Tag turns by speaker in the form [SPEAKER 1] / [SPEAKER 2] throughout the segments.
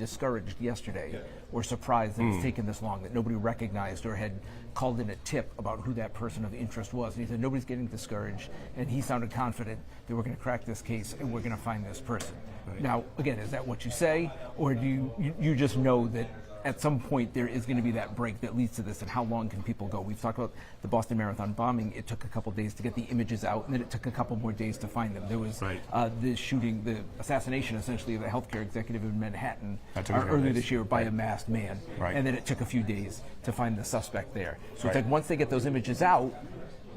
[SPEAKER 1] discouraged yesterday or surprised that it's taken this long, that nobody recognized or had called in a tip about who that person of interest was. And he said, nobody's getting discouraged, and he sounded confident that we're going to crack this case and we're going to find this person. Right. Now, again, is that what you say, or do you just know that at some point there is going to be that break that leads to this, and how long can people go? We've talked about the Boston Marathon bombing. It took a couple days to get the images out, and then it took a couple more days to find them. There was the shooting, the assassination essentially of a healthcare executive in Manhattan earlier this year by a masked man, and then it took a few days to find the suspect there. So it's like once they get those images out,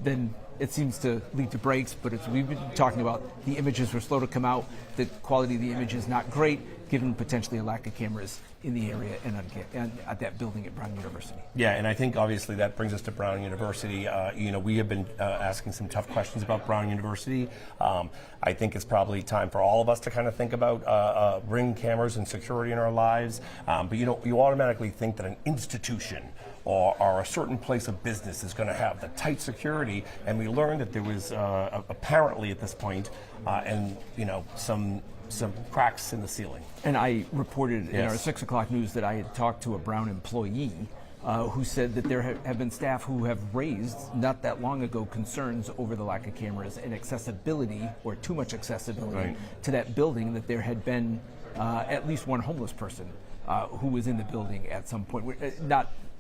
[SPEAKER 1] then it seems to lead to breaks, but we've been talking about the images were slow to come out, the quality of the image is not great, given potentially a lack of cameras in the area and at that building at Brown University.
[SPEAKER 2] Yeah, and I think obviously that brings us to Brown University. We have been asking some tough questions about Brown University. I think it's probably time for all of us to kind of think about ring cameras and security in our lives. But you automatically think that an institution or a certain place of business is going to have the tight security, and we learned that there was apparently at this point, some cracks in the ceiling.
[SPEAKER 1] And I reported in our 6 o'clock news that I had talked to a Brown employee who said that there have been staff who have raised, not that long ago, concerns over the lack of cameras and accessibility, or too much accessibility to that building, that there had been at least one homeless person who was in the building at some point.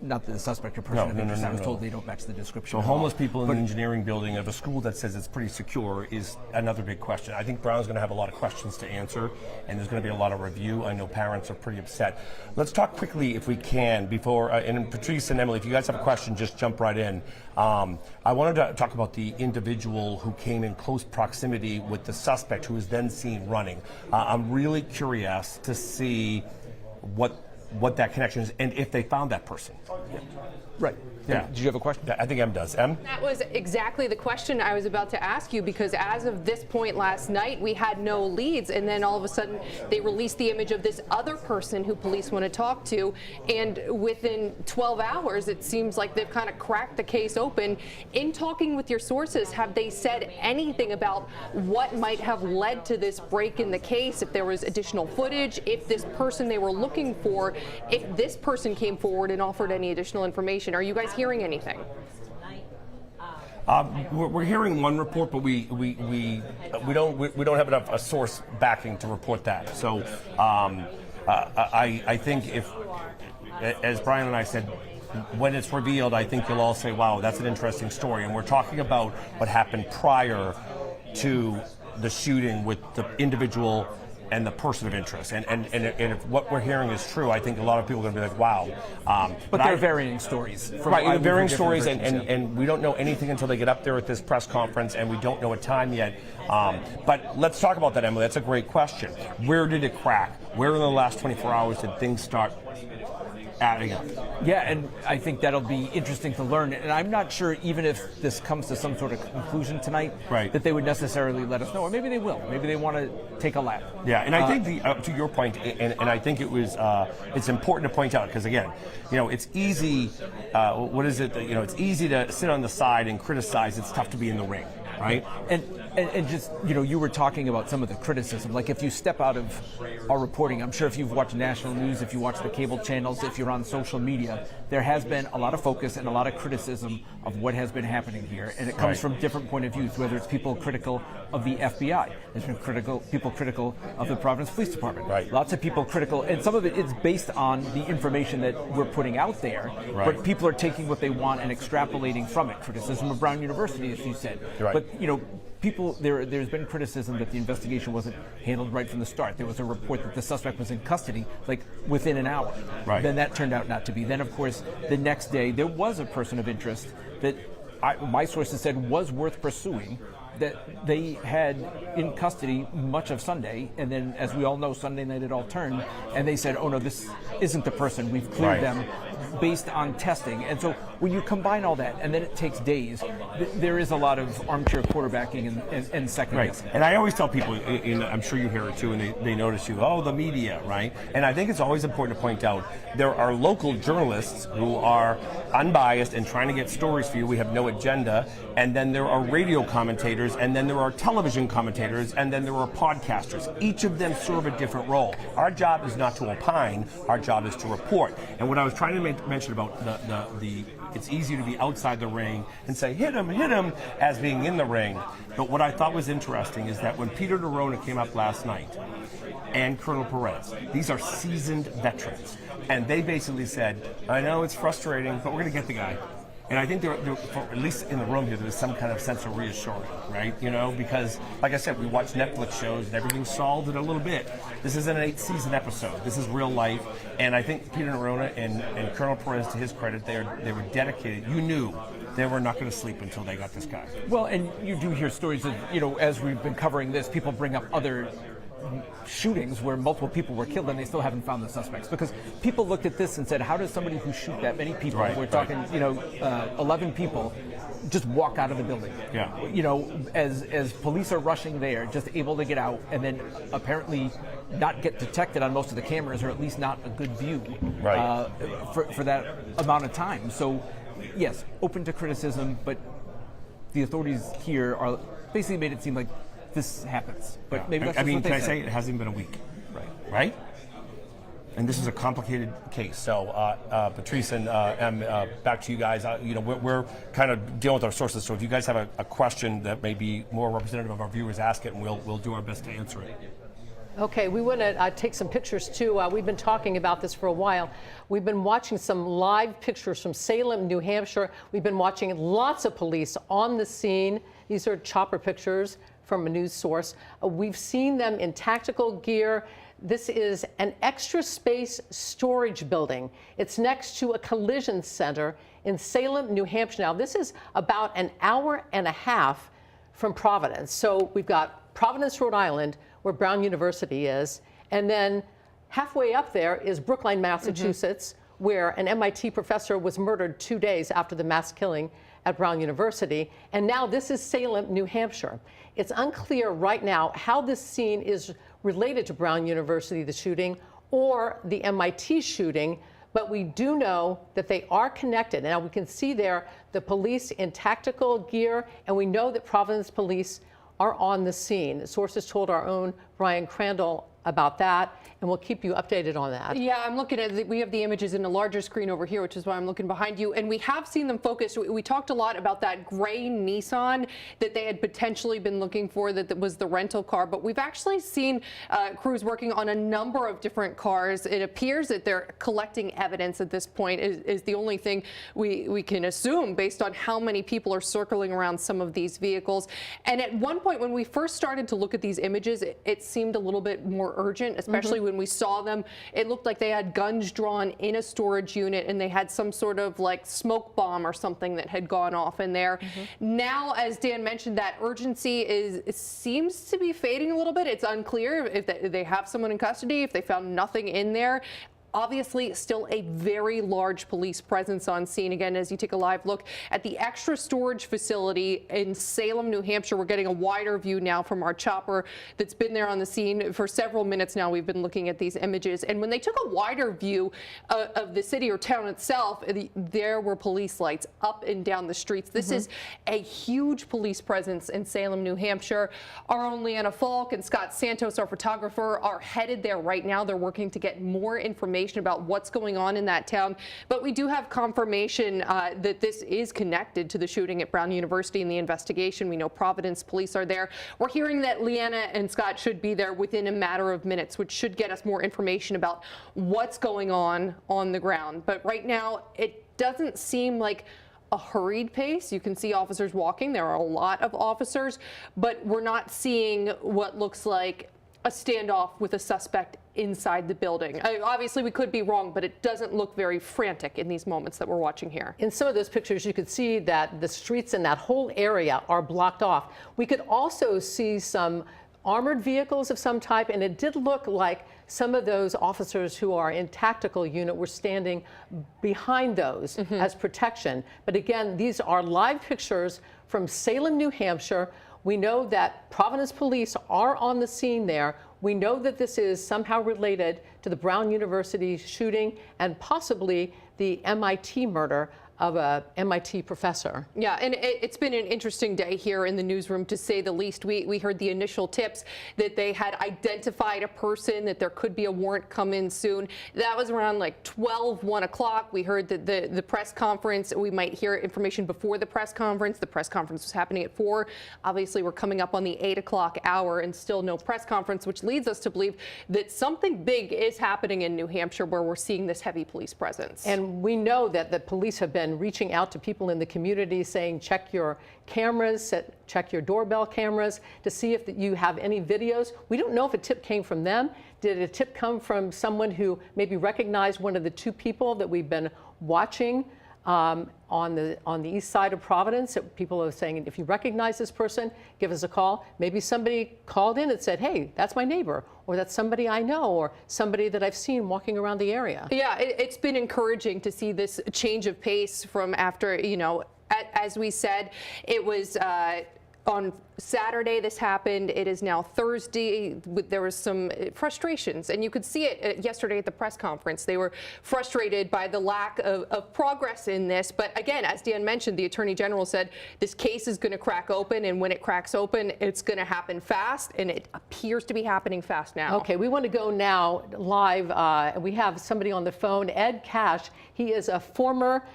[SPEAKER 1] Not the suspect or person of interest. I was told they don't match the description.
[SPEAKER 2] So homeless people in an engineering building of a school that says it's pretty secure is another big question. I think Brown's going to have a lot of questions to answer, and there's going to be a lot of review. I know parents are pretty upset. Let's talk quickly, if we can, before, and Patrice and Emily, if you guys have a question, just jump right in. I wanted to talk about the individual who came in close proximity with the suspect who was then seen running. I'm really curious to see what that connection is, and if they found that person.
[SPEAKER 1] Right.
[SPEAKER 2] Yeah.
[SPEAKER 1] Did you have a question?
[SPEAKER 2] I think Em does. Em?
[SPEAKER 3] That was exactly the question I was about to ask you, because as of this point last night, we had no leads, and then all of a sudden they released the image of this other person who police want to talk to, and within 12 hours it seems like they've kind of cracked the case open. In talking with your sources, have they said anything about what might have led to this break in the case, if there was additional footage, if this person they were looking for, if this person came forward and offered any additional information? Are you guys hearing anything?
[SPEAKER 2] We're hearing one report, but we don't have enough a source backing to report that. So I think if, as Brian and I said, when it's revealed, I think you'll all say, "Wow, that's an interesting story." And we're talking about what happened prior to the shooting with the individual and the person of interest, and if what we're hearing is true, I think a lot of people are going to be like, "Wow!"
[SPEAKER 1] But they're varying stories.
[SPEAKER 2] Varying stories, and we don't know anything until they get up there at this press conference, and we don't know a time yet. But let's talk about that, Emily. That's a great question. Where did it crack? Where in the last 24 hours did things start adding up?
[SPEAKER 1] Yeah, and I think that'll be interesting to learn. And I'm not sure, even if this comes to some sort of conclusion tonight, that they would necessarily let us know. Or maybe they will. Maybe they want to take a lap.
[SPEAKER 2] Yeah, and I think to your point, and I think it's important to point out, because again, it's easy. It's easy to sit on the side and criticize. It's tough to be in the ring, right?
[SPEAKER 1] And just, you were talking about some of the criticism. Like, if you step out of our reporting, I'm sure if you've watched national news, if you watch the cable channels, if you're on social media, there has been a lot of focus and a lot of criticism of what has been happening here. And it comes from different point of views, whether it's people critical of the FBI, there's been people critical of the Providence Police Department. Lots of people critical, and some of it is based on the information that we're putting out there. But people are taking what they want and extrapolating from it. Criticism of Brown University, as you said. But, there's been criticism that the investigation wasn't handled right from the start. There was a report that the suspect was in custody, like, within an hour. Then that turned out not to be. Then, of course, the next day, there was a person of interest that my sources said was worth pursuing, that they had in custody much of Sunday, and then, as we all know, Sunday night it all turned, and they said, "Oh no, this isn't the person. We've cleared them. based on testing. And so when you combine all that, and then it takes days, there is a lot of armchair quarterbacking and second guessing.
[SPEAKER 2] And I always tell people, I'm sure you hear it too, and they notice you, the media, right? And I think it's always important to point out there are local journalists who are unbiased and trying to get stories for you. We have no agenda. And then there are radio commentators, and then there are television commentators, and then there are podcasters. Each of them serve a different role. Our job is not to opine. Our job is to report. And what I was trying to mention about the it's easier to be outside the ring and say, hit him, as being in the ring. But what I thought was interesting is that when Peter Nerona came up last night, and Colonel Perez, these are seasoned veterans. And they basically said, I know it's frustrating, but we're going to get the guy. And I think there, at least in the room here, there's some kind of sense of reassurance, right? Because, like I said, we watch Netflix shows and everything's solved in a little bit. This isn't an 8-season episode. This is real life. And I think Peter Nerona and Colonel Perez, to his credit, they were dedicated. You knew they were not going to sleep until they got this guy.
[SPEAKER 1] Well, and you do hear stories of, as we've been covering this, people bring up other shootings where multiple people were killed and they still haven't found the suspects, because people looked at this and said, how does somebody who shoot that many people, we're talking 11 people, just walk out of the building? As police are rushing there, just able to get out and then apparently not get detected on most of the cameras, or at least not a good view for that amount of time. So yes, open to criticism, but the authorities here are basically made it seem like this happens, but maybe that's
[SPEAKER 2] can I say it hasn't even been a week, right? And this is a complicated case. So, Patrice and back to you guys. We're kind of dealing with our sources. So, if you guys have a question that may be more representative of our viewers, ask it, and we'll do our best to answer it.
[SPEAKER 4] Okay, we want to take some pictures too. We've been talking about this for a while. We've been watching some live pictures from Salem, New Hampshire. We've been watching lots of police on the scene. These are chopper pictures from a news source. We've seen them in tactical gear. This is an extra space storage building. It's next to a collision center in Salem, New Hampshire. Now, this is about an hour and a half from Providence. So we've got Providence, Rhode Island, where Brown University is, and then halfway up there is Brookline, Massachusetts, where an MIT professor was murdered 2 days after the mass killing at Brown University. And now this is Salem, New Hampshire. It's unclear right now how this scene is related to Brown University, the shooting, or the MIT shooting, but we do know that they are connected. Now we can see there the police in tactical gear, and we know that Providence police are on the scene. Sources told our own Brian Crandall about that, and we'll keep you updated on that.
[SPEAKER 3] Yeah, I'm looking at we have the images in a larger screen over here, which is why I'm looking behind you, and we have seen them focused. We talked a lot about that gray Nissan that they had potentially been looking for, that was the rental car, but we've actually seen crews working on a number of different cars. It appears that they're collecting evidence at this point, is the only thing we can assume based on how many people are circling around some of these vehicles. And at one point when we first started to look at these images, it seemed a little bit more urgent, especially when we saw them. It looked like they had guns drawn in a storage unit and they had some sort of like smoke bomb or something that had gone off in there. Now, as Dan mentioned, that urgency seems to be fading a little bit. It's unclear if they have someone in custody, if they found nothing in there. Obviously, still a very large police presence on scene. Again, as you take a live look at the extra storage facility in Salem, New Hampshire, we're getting a wider view now from our chopper that's been there on the scene for several minutes now. We've been looking at these images. And when they took a wider view of the city or town itself, there were police lights up and down the streets. This is a huge police presence in Salem, New Hampshire. Our own Leanna Falk and Scott Santos, our photographer, are headed there right now. They're working to get more information about what's going on in that town, but we do have confirmation that this is connected to the shooting at Brown University and the investigation. We know Providence police are there. We're hearing that Leanna and Scott should be there within a matter of minutes, which should get us more information about what's going on the ground. But right now, it doesn't seem like a hurried pace. You can see officers walking. There are a lot of officers, but we're not seeing what looks like a standoff with a suspect inside the building. Obviously, we could be wrong, but it doesn't look very frantic in these moments that we're watching here.
[SPEAKER 4] In some of those pictures, you could see that the streets in that whole area are blocked off. We could also see some armored vehicles of some type, and it did look like some of those officers who are in tactical unit were standing behind those as protection. But again, these are live pictures from Salem, New Hampshire. We know that Providence police are on the scene there. We know that this is somehow related to the Brown University shooting and possibly the MIT murder of a MIT professor.
[SPEAKER 3] Yeah, and it's been an interesting day here in the newsroom, to say the least. We heard the initial tips that they had identified a person, that there could be a warrant come in soon. That was around like 1 o'clock. We heard that the press conference, we might hear information before the press conference. The press conference was happening at 4. Obviously, we're coming up on the 8 o'clock hour and still no press conference, which leads us to believe that something big is happening in New Hampshire, where we're seeing this heavy police presence.
[SPEAKER 4] And we know that the police have been reaching out to people in the community saying, check your cameras, check your doorbell cameras to see if you have any videos. We don't know if a tip came from them. Did a tip come from someone who maybe recognized one of the 2 people that we've been watching on the east side of Providence? People are saying, if you recognize this person, give us a call. Maybe somebody called in and said, hey, that's my neighbor, or that's somebody I know, or somebody that I've seen walking around the area.
[SPEAKER 3] Yeah, it's been encouraging to see this change of pace from after, as we said, it was on Saturday this happened. It is now Thursday. There was some frustrations, and you could see it yesterday at the press conference. They were frustrated by the lack of progress in this. But again, as Dan mentioned, the Attorney General said this case is going to crack open, and when it cracks open, it's going to happen fast, and it appears to be happening fast now.
[SPEAKER 4] Okay, we want to go now live. We have somebody on the phone, Ed Cash. He is a former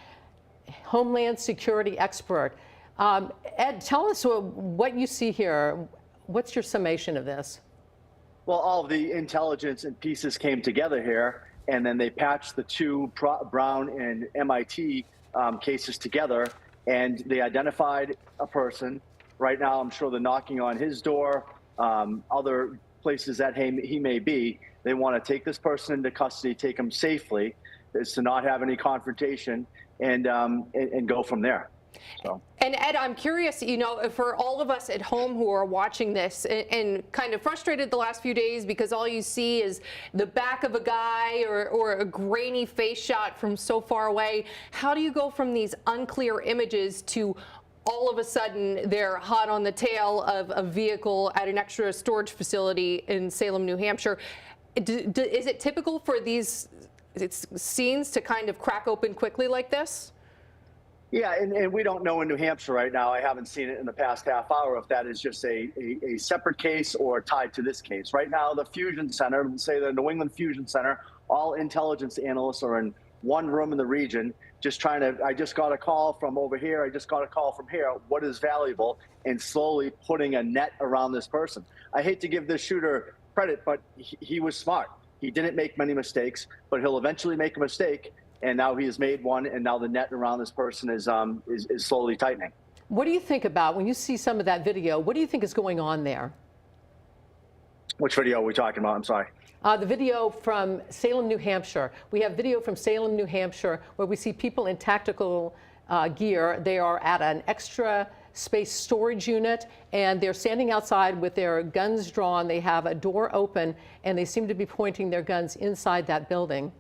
[SPEAKER 4] Homeland Security expert. Ed, tell us what you see here. What's your summation of this?
[SPEAKER 5] Well, all of the intelligence and pieces came together here, and then they patched the 2 Brown and MIT cases together, and they identified a person. Right now, I'm sure they're knocking on his door, other places that he may be. They want to take this person into custody, take him safely, is to not have any confrontation, and go from there. So.
[SPEAKER 3] And Ed, I'm curious, for all of us at home who are watching this and kind of frustrated the last few days because all you see is the back of a guy or a grainy face shot from so far away, how do you go from these unclear images to all of a sudden they're hot on the tail of a vehicle at an extra storage facility in Salem, New Hampshire? Is it typical for these scenes to kind of crack open quickly like this?
[SPEAKER 5] Yeah, and we don't know in New Hampshire right now. I haven't seen it in the past half hour if that is just a separate case or tied to this case. Right now, the Fusion Center, say the New England Fusion Center, all intelligence analysts are in one room in the region, just trying to, I just got a call from over here, I just got a call from here, what is valuable, and slowly putting a net around this person. I hate to give this shooter credit, but he was smart. He didn't make many mistakes, but he'll eventually make a mistake. And now he has made one, and now the net around this person is slowly tightening.
[SPEAKER 4] What do you think about, when you see some of that video, what do you think is going on there?
[SPEAKER 5] Which video are we talking about? I'm sorry.
[SPEAKER 4] The video from Salem, New Hampshire. We have video from Salem, New Hampshire, where we see people in tactical gear. They are at an extra space storage unit, and they're standing outside with their guns drawn. They have a door open, and they seem to be pointing their guns inside that building.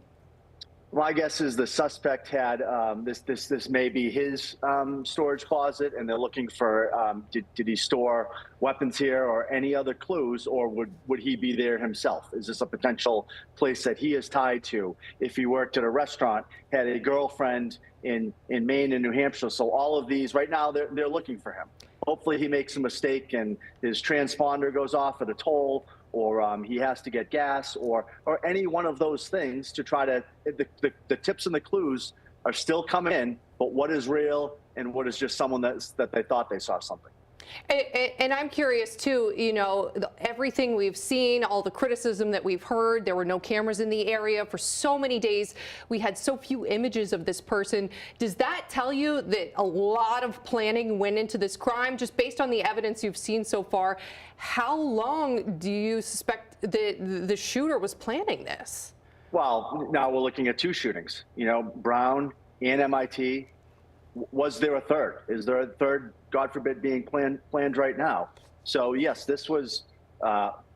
[SPEAKER 5] My guess is the suspect had this may be his storage closet, and they're looking for did he store weapons here or any other clues, or would he be there himself? Is this a potential place that he is tied to? If he worked at a restaurant, had a girlfriend in Maine and New Hampshire, so all of these right now they're looking for him. Hopefully he makes a mistake and his transponder goes off at a toll, or he has to get gas, or any one of those things to try to, the tips and the clues are still coming in, but what is real and what is just someone that they thought they saw something.
[SPEAKER 3] And I'm curious too, everything we've seen, all the criticism that we've heard, there were no cameras in the area for so many days. We had so few images of this person. Does that tell you that a lot of planning went into this crime? Just based on the evidence you've seen so far, how long do you suspect that the shooter was planning this? Well,
[SPEAKER 5] now we're looking at 2 shootings, Brown and MIT. Was there a third? Is there a third, God forbid, being planned right now? So yes, this was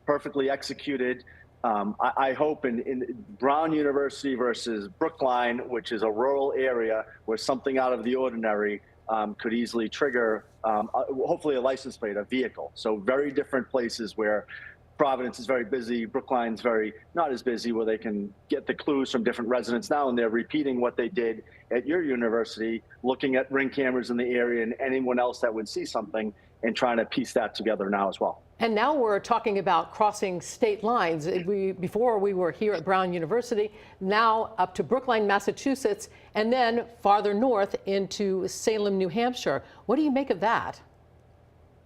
[SPEAKER 5] perfectly executed. I hope in Brown University versus Brookline, which is a rural area where something out of the ordinary could easily trigger, hopefully, a license plate, a vehicle. So very different places where Providence is very busy, Brookline's very not as busy, where they can get the clues from different residents now, and they're repeating what they did at your university, looking at ring cameras in the area and anyone else that would see something and trying to piece that together now as well.
[SPEAKER 4] And now we're talking about crossing state lines. Before we were here at Brown University, now up to Brookline, Massachusetts, and then farther north into Salem, New Hampshire. What do you make of that?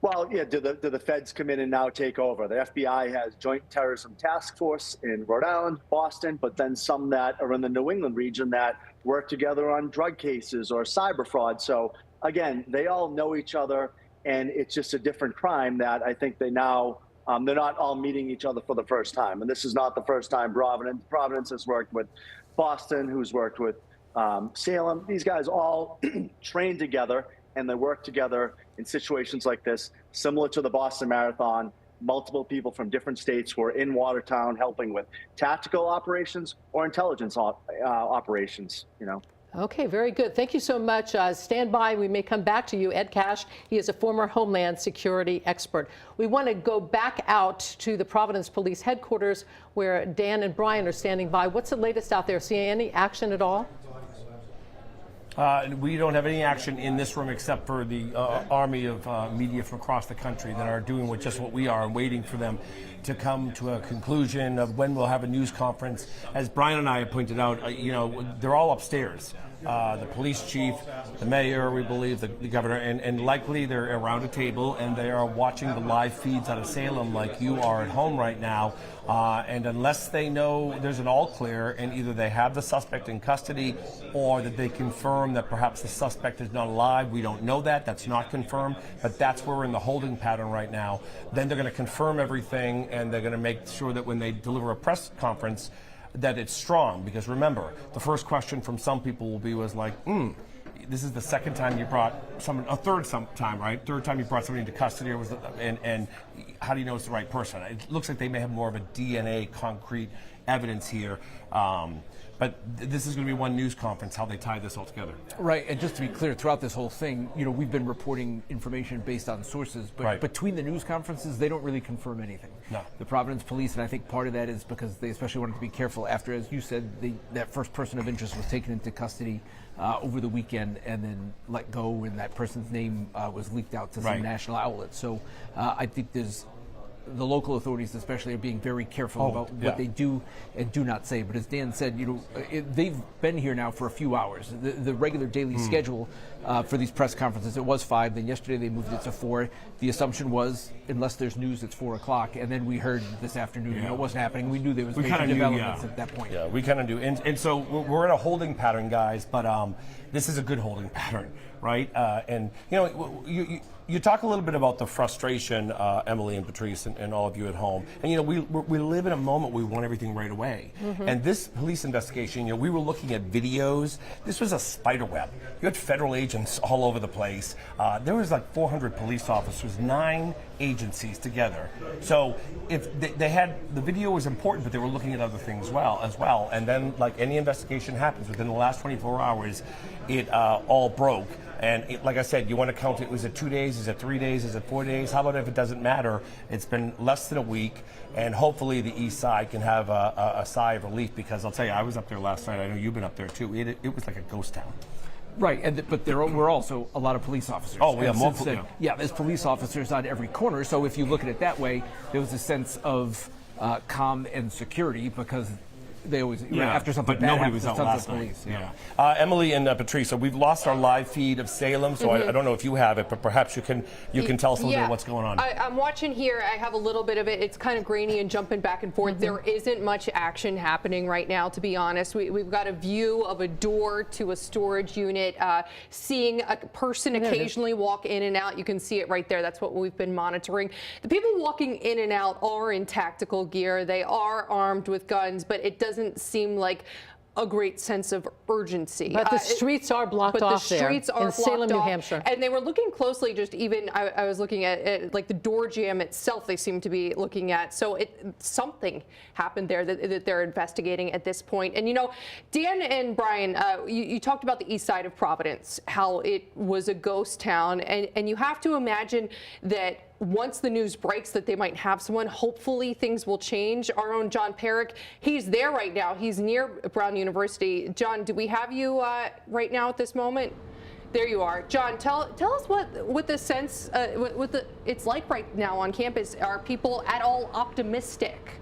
[SPEAKER 5] Well, yeah, do the feds come in and now take over? The FBI has Joint Terrorism Task Force in Rhode Island, Boston, but then some that are in the New England region that work together on drug cases or cyber fraud. So again, they all know each other, and it's just a different crime that I think they now, they're not all meeting each other for the first time. And this is not the first time Providence has worked with Boston, who's worked with Salem. These guys all train together, and they work together in situations like this, similar to the Boston Marathon. Multiple people from different states who are in Watertown helping with tactical operations or intelligence operations, you know.
[SPEAKER 4] Okay, very good. Thank you so much. Stand by. We may come back to you. Ed Cash, he is a former Homeland Security expert. We want to go back out to the Providence Police headquarters where Dan and Brian are standing by. What's the latest out there? Seeing any action at all?
[SPEAKER 2] We don't have any action in this room except for the army of media from across the country that are doing just what we are and waiting for them to come to a conclusion of when we'll have a news conference. As Brian and I have pointed out, you know, they're all upstairs. The police chief, the mayor, we believe, the governor, and likely they're around a table and they are watching the live feeds out of Salem like you are at home right now. And unless they know there's an all clear and either they have the suspect in custody or that they confirm that perhaps the suspect is not alive, we don't know that. That's not confirmed, but that's where we're in the holding pattern right now. Then they're going to confirm everything and they're going to make sure that when they deliver a press conference that it's strong. Because remember, the first question from some people will be this is the second time you brought someone, third time you brought somebody into custody, or and how do you know it's the right person? It looks like they may have more of a DNA concrete evidence here. But this is going to be one news conference, how they tie this all together.
[SPEAKER 1] Right, and just to be clear, throughout this whole thing, you know, we've been reporting information based on sources, but between the news conferences, they don't really confirm anything.
[SPEAKER 2] No.
[SPEAKER 1] The Providence police, and I think part of that is because they especially wanted to be careful after, as you said, that first person of interest was taken into custody over the weekend and then let go, and that person's name was leaked out to some national outlets. So I think the local authorities especially are being very careful about what they do and do not say. But as Dan said, you know, they've been here now for a few hours. The regular daily schedule for these press conferences, it was 5, then yesterday they moved it to 4. The assumption was, unless there's news, it's 4 o'clock, and then we heard this afternoon, you know, it wasn't happening. We knew there was major developments at that point.
[SPEAKER 2] Yeah, we kind of do. And so we're in a holding pattern, guys, but this is a good holding pattern, right? And, you know, you talk a little bit about the frustration, Emily and Patrice and all of you at home. And, you know, we live in a moment where we want everything right away. And this police investigation, you know, we were looking at videos. This was a spider web. You had federal agents all over the place. There was like 400 police officers, 9 agencies together. So if they had, the video was important, but they were looking at other things as well. And then, like any investigation happens, within the last 24 hours, it all broke. And like I said, you want to count it, was it 2 days, is it 3 days, is it 4 days? How about if it doesn't matter? It's been less than a week, and hopefully the east side can have a sigh of relief, because I'll tell you, I was up there last night. I know you've been up there too. It was like a ghost town.
[SPEAKER 1] Right, but there were also a lot of police officers.
[SPEAKER 2] Oh, we have more.
[SPEAKER 1] There's police officers on every corner, so if you look at it that way, there was a sense of calm and security, because they always, after something
[SPEAKER 2] but
[SPEAKER 1] bad
[SPEAKER 2] nobody
[SPEAKER 1] happens,
[SPEAKER 2] was out
[SPEAKER 1] tons
[SPEAKER 2] last
[SPEAKER 1] of police.
[SPEAKER 2] night. Emily and Patrice, so we've lost our live feed of Salem, so I don't know if you have it, but perhaps you can tell us a little bit what's going on.
[SPEAKER 3] I'm watching here. I have a little bit of it. It's kind of grainy and jumping back and forth. There isn't much action happening right now, to be honest. We've got a view of a door to a storage unit, seeing a person occasionally walk in and out. You can see it right there. That's what we've been monitoring. The people walking in and out are in tactical gear. They are armed with guns, but it doesn't seem like a great sense of urgency.
[SPEAKER 4] But the streets are blocked off there in Salem, New Hampshire.
[SPEAKER 3] And they were looking closely, just even, I was looking at it, like the door jam itself, they seem to be looking at. So something happened there that they're investigating at this point. And, you know, Dan and Brian, you talked about the east side of Providence, how it was a ghost town. And you have to imagine that once the news breaks that they might have someone, hopefully things will change. Our own John Perrick, he's there right now. He's near Brown University. John, do we have you right now at this moment? There you are. John, tell us what the sense, it's like right now on campus. Are people at all optimistic?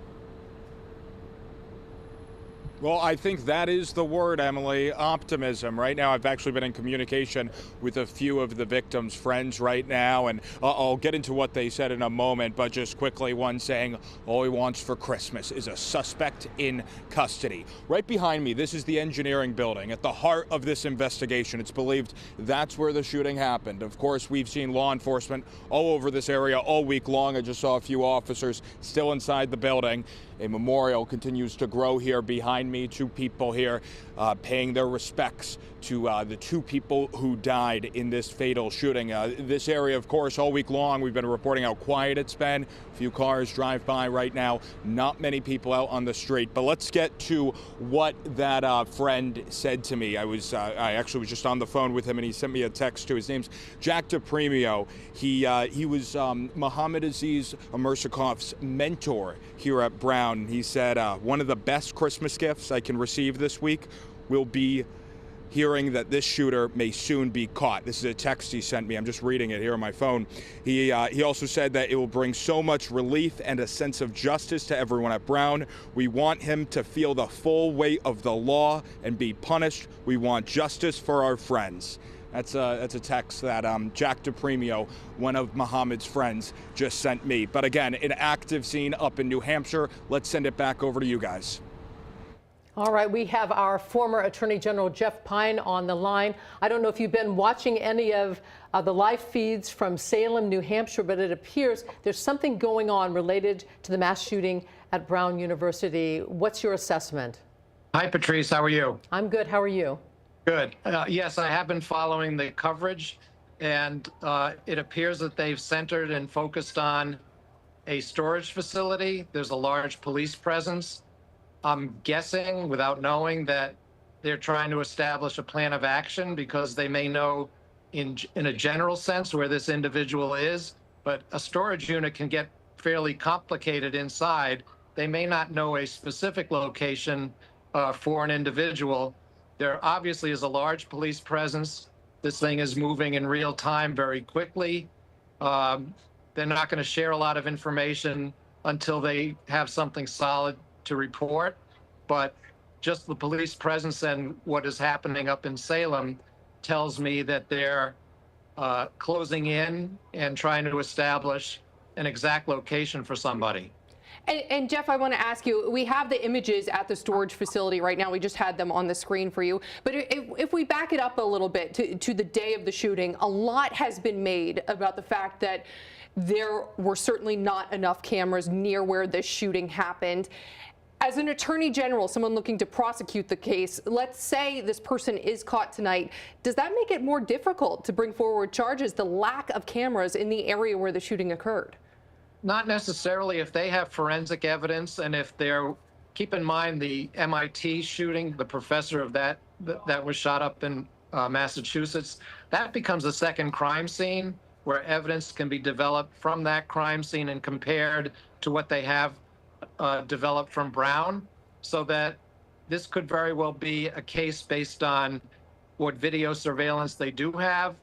[SPEAKER 6] Well, I think that is the word, Emily, optimism. Right now, I've actually been in communication with a few of the victims' friends right now, and I'll get into what they said in a moment, but just quickly, one saying all he wants for Christmas is a suspect in custody. Right behind me, this is the engineering building at the heart of this investigation. It's believed that's where the shooting happened. Of course, we've seen law enforcement all over this area all week long. I just saw a few officers still inside the building. A memorial continues to grow here behind me. Two people here paying their respects to the two people who died in this fatal shooting. This area, of course, all week long, we've been reporting how quiet it's been. A few cars drive by right now. Not many people out on the street. But let's get to what that friend said to me. I actually was just on the phone with him, and he sent me a text too. His name's Jack DePremio. He was Mohammed Aziz Amirsakov's mentor here at Brown. He said, one of the best Christmas gifts I can receive this week will be hearing that this shooter may soon be caught. This is a text he sent me. I'm just reading it here on my phone. He also said that it will bring so much relief and a sense of justice to everyone at Brown. We want him to feel the full weight of the law and be punished. We want justice for our friends. That's a text that Jack DePremio, one of Mohammed's friends, just sent me. But again, an active scene up in New Hampshire. Let's send it back over to you guys.
[SPEAKER 4] All right, we have our former Attorney General Jeff Pine on the line. I don't know if you've been watching any of the live feeds from Salem, New Hampshire, but it appears there's something going on related to the mass shooting at Brown University. What's your assessment?
[SPEAKER 7] Hi, Patrice. How are you?
[SPEAKER 4] I'm good. How are you?
[SPEAKER 7] Good. Yes, I have been following the coverage, and it appears that they've centered and focused on a storage facility. There's a large police presence. I'm guessing, without knowing, that they're trying to establish a plan of action because they may know in a general sense where this individual is, but a storage unit can get fairly complicated inside. They may not know a specific location for an individual. There obviously is a large police presence. This thing is moving in real time very quickly. They're not going to share a lot of information until they have something solid to report, but just the police presence and what is happening up in Salem tells me that they're closing in and trying to establish an exact location for somebody.
[SPEAKER 3] And Jeff, I want to ask you, we have the images at the storage facility right now. We just had them on the screen for you. But if we back it up a little bit to the day of the shooting, a lot has been made about the fact that there were certainly not enough cameras near where this shooting happened. As an attorney general, someone looking to prosecute the case, let's say this person is caught tonight. Does that make it more difficult to bring forward charges, the lack of cameras in the area where the shooting occurred?
[SPEAKER 7] Not necessarily if they have forensic evidence, and if they're, keep in mind the MIT shooting, the professor of that was shot up in Massachusetts, that becomes a second crime scene where evidence can be developed from that crime scene and compared to what they have developed from Brown, so that this could very well be a case based on what video surveillance they do have,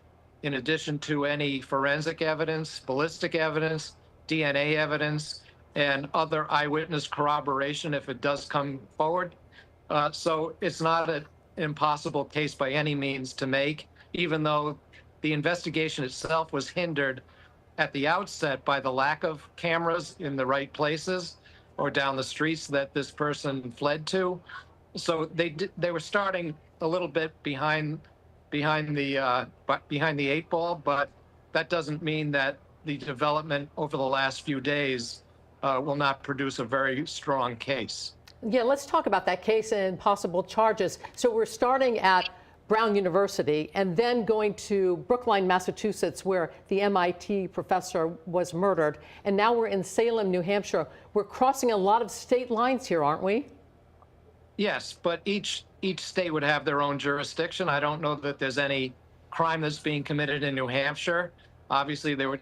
[SPEAKER 7] in addition to any forensic evidence, ballistic evidence, DNA evidence, and other eyewitness corroboration if it does come forward. So it's not an impossible case by any means to make, even though the investigation itself was hindered at the outset by the lack of cameras in the right places or down the streets that this person fled to. So they were starting a little bit behind the eight ball, but that doesn't mean that the development over the last few days will not produce a very strong case.
[SPEAKER 4] Yeah, let's talk about that case and possible charges. So we're starting at Brown University and then going to Brookline, Massachusetts, where the MIT professor was murdered. And now we're in Salem, New Hampshire. We're crossing a lot of state lines here, aren't we?
[SPEAKER 7] Yes, but each state would have their own jurisdiction. I don't know that there's any crime that's being committed in New Hampshire. Obviously, there were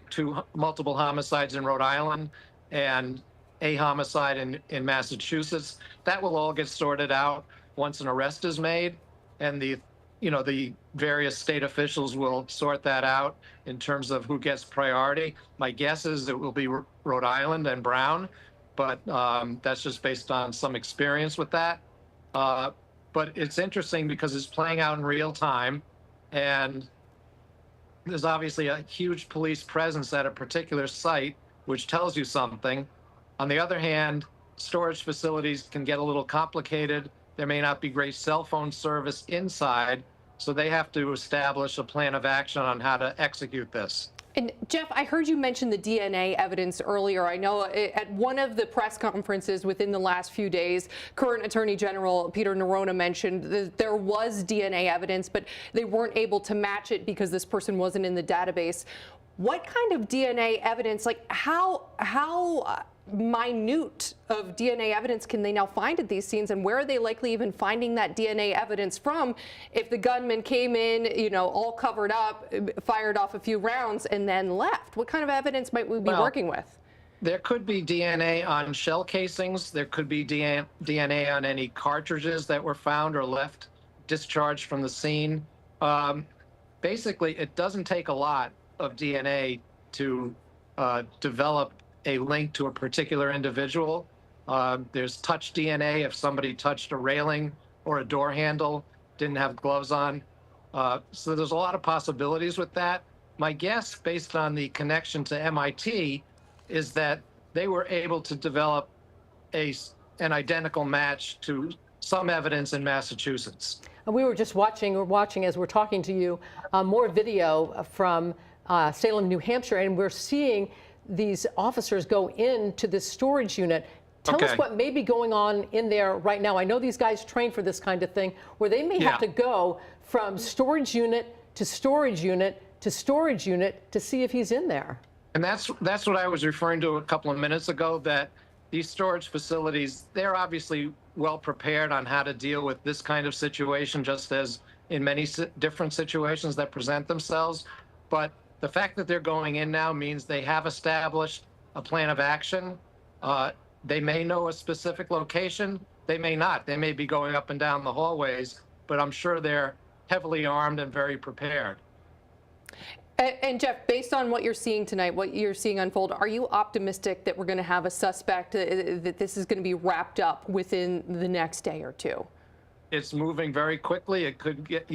[SPEAKER 7] multiple homicides in Rhode Island and a homicide in Massachusetts. That will all get sorted out once an arrest is made, and the various state officials will sort that out in terms of who gets priority. My guess is it will be Rhode Island and Brown, but that's just based on some experience with that. But it's interesting because it's playing out in real time, and there's obviously a huge police presence at a particular site, which tells you something. On the other hand, storage facilities can get a little complicated. There may not be great cell phone service inside, so they have to establish a plan of action on how to execute this.
[SPEAKER 3] And Jeff, I heard you mention the DNA evidence earlier. I know at one of the press conferences within the last few days, current Attorney General Peter Nerona mentioned that there was DNA evidence, but they weren't able to match it because this person wasn't in the database. What kind of DNA evidence, like how minute of DNA evidence can they now find at these scenes, and where are they likely even finding that DNA evidence from if the gunman came in, all covered up, fired off a few rounds, and then left? What kind of evidence might we be working with?
[SPEAKER 7] There could be DNA on shell casings. There could be DNA on any cartridges that were found or left discharged from the scene. Basically, it doesn't take a lot of DNA to develop a link to a particular individual. There's touch DNA if somebody touched a railing or a door handle, didn't have gloves on. So there's a lot of possibilities with that. My guess, based on the connection to MIT, is that they were able to develop an identical match to some evidence in Massachusetts.
[SPEAKER 4] We were just watching as we're talking to you, more video from Salem, New Hampshire, and we're seeing these officers go into this storage unit. Tell us what may be going on in there right now. I know these guys train for this kind of thing, where they may have to go from storage unit to storage unit to storage unit to see if he's in there.
[SPEAKER 7] And that's what I was referring to a couple of minutes ago, that these storage facilities, they're obviously well prepared on how to deal with this kind of situation, just as in many different situations that present themselves. But the fact that they're going in now means they have established a plan of action. They may know a specific location. They may not. They may be going up and down the hallways, but I'm sure they're heavily armed and very prepared.
[SPEAKER 3] And Jeff, based on what you're seeing tonight, what you're seeing unfold, are you optimistic that we're going to have a suspect, that this is going to be wrapped up within the next day or two?
[SPEAKER 7] It's moving very quickly. It could get,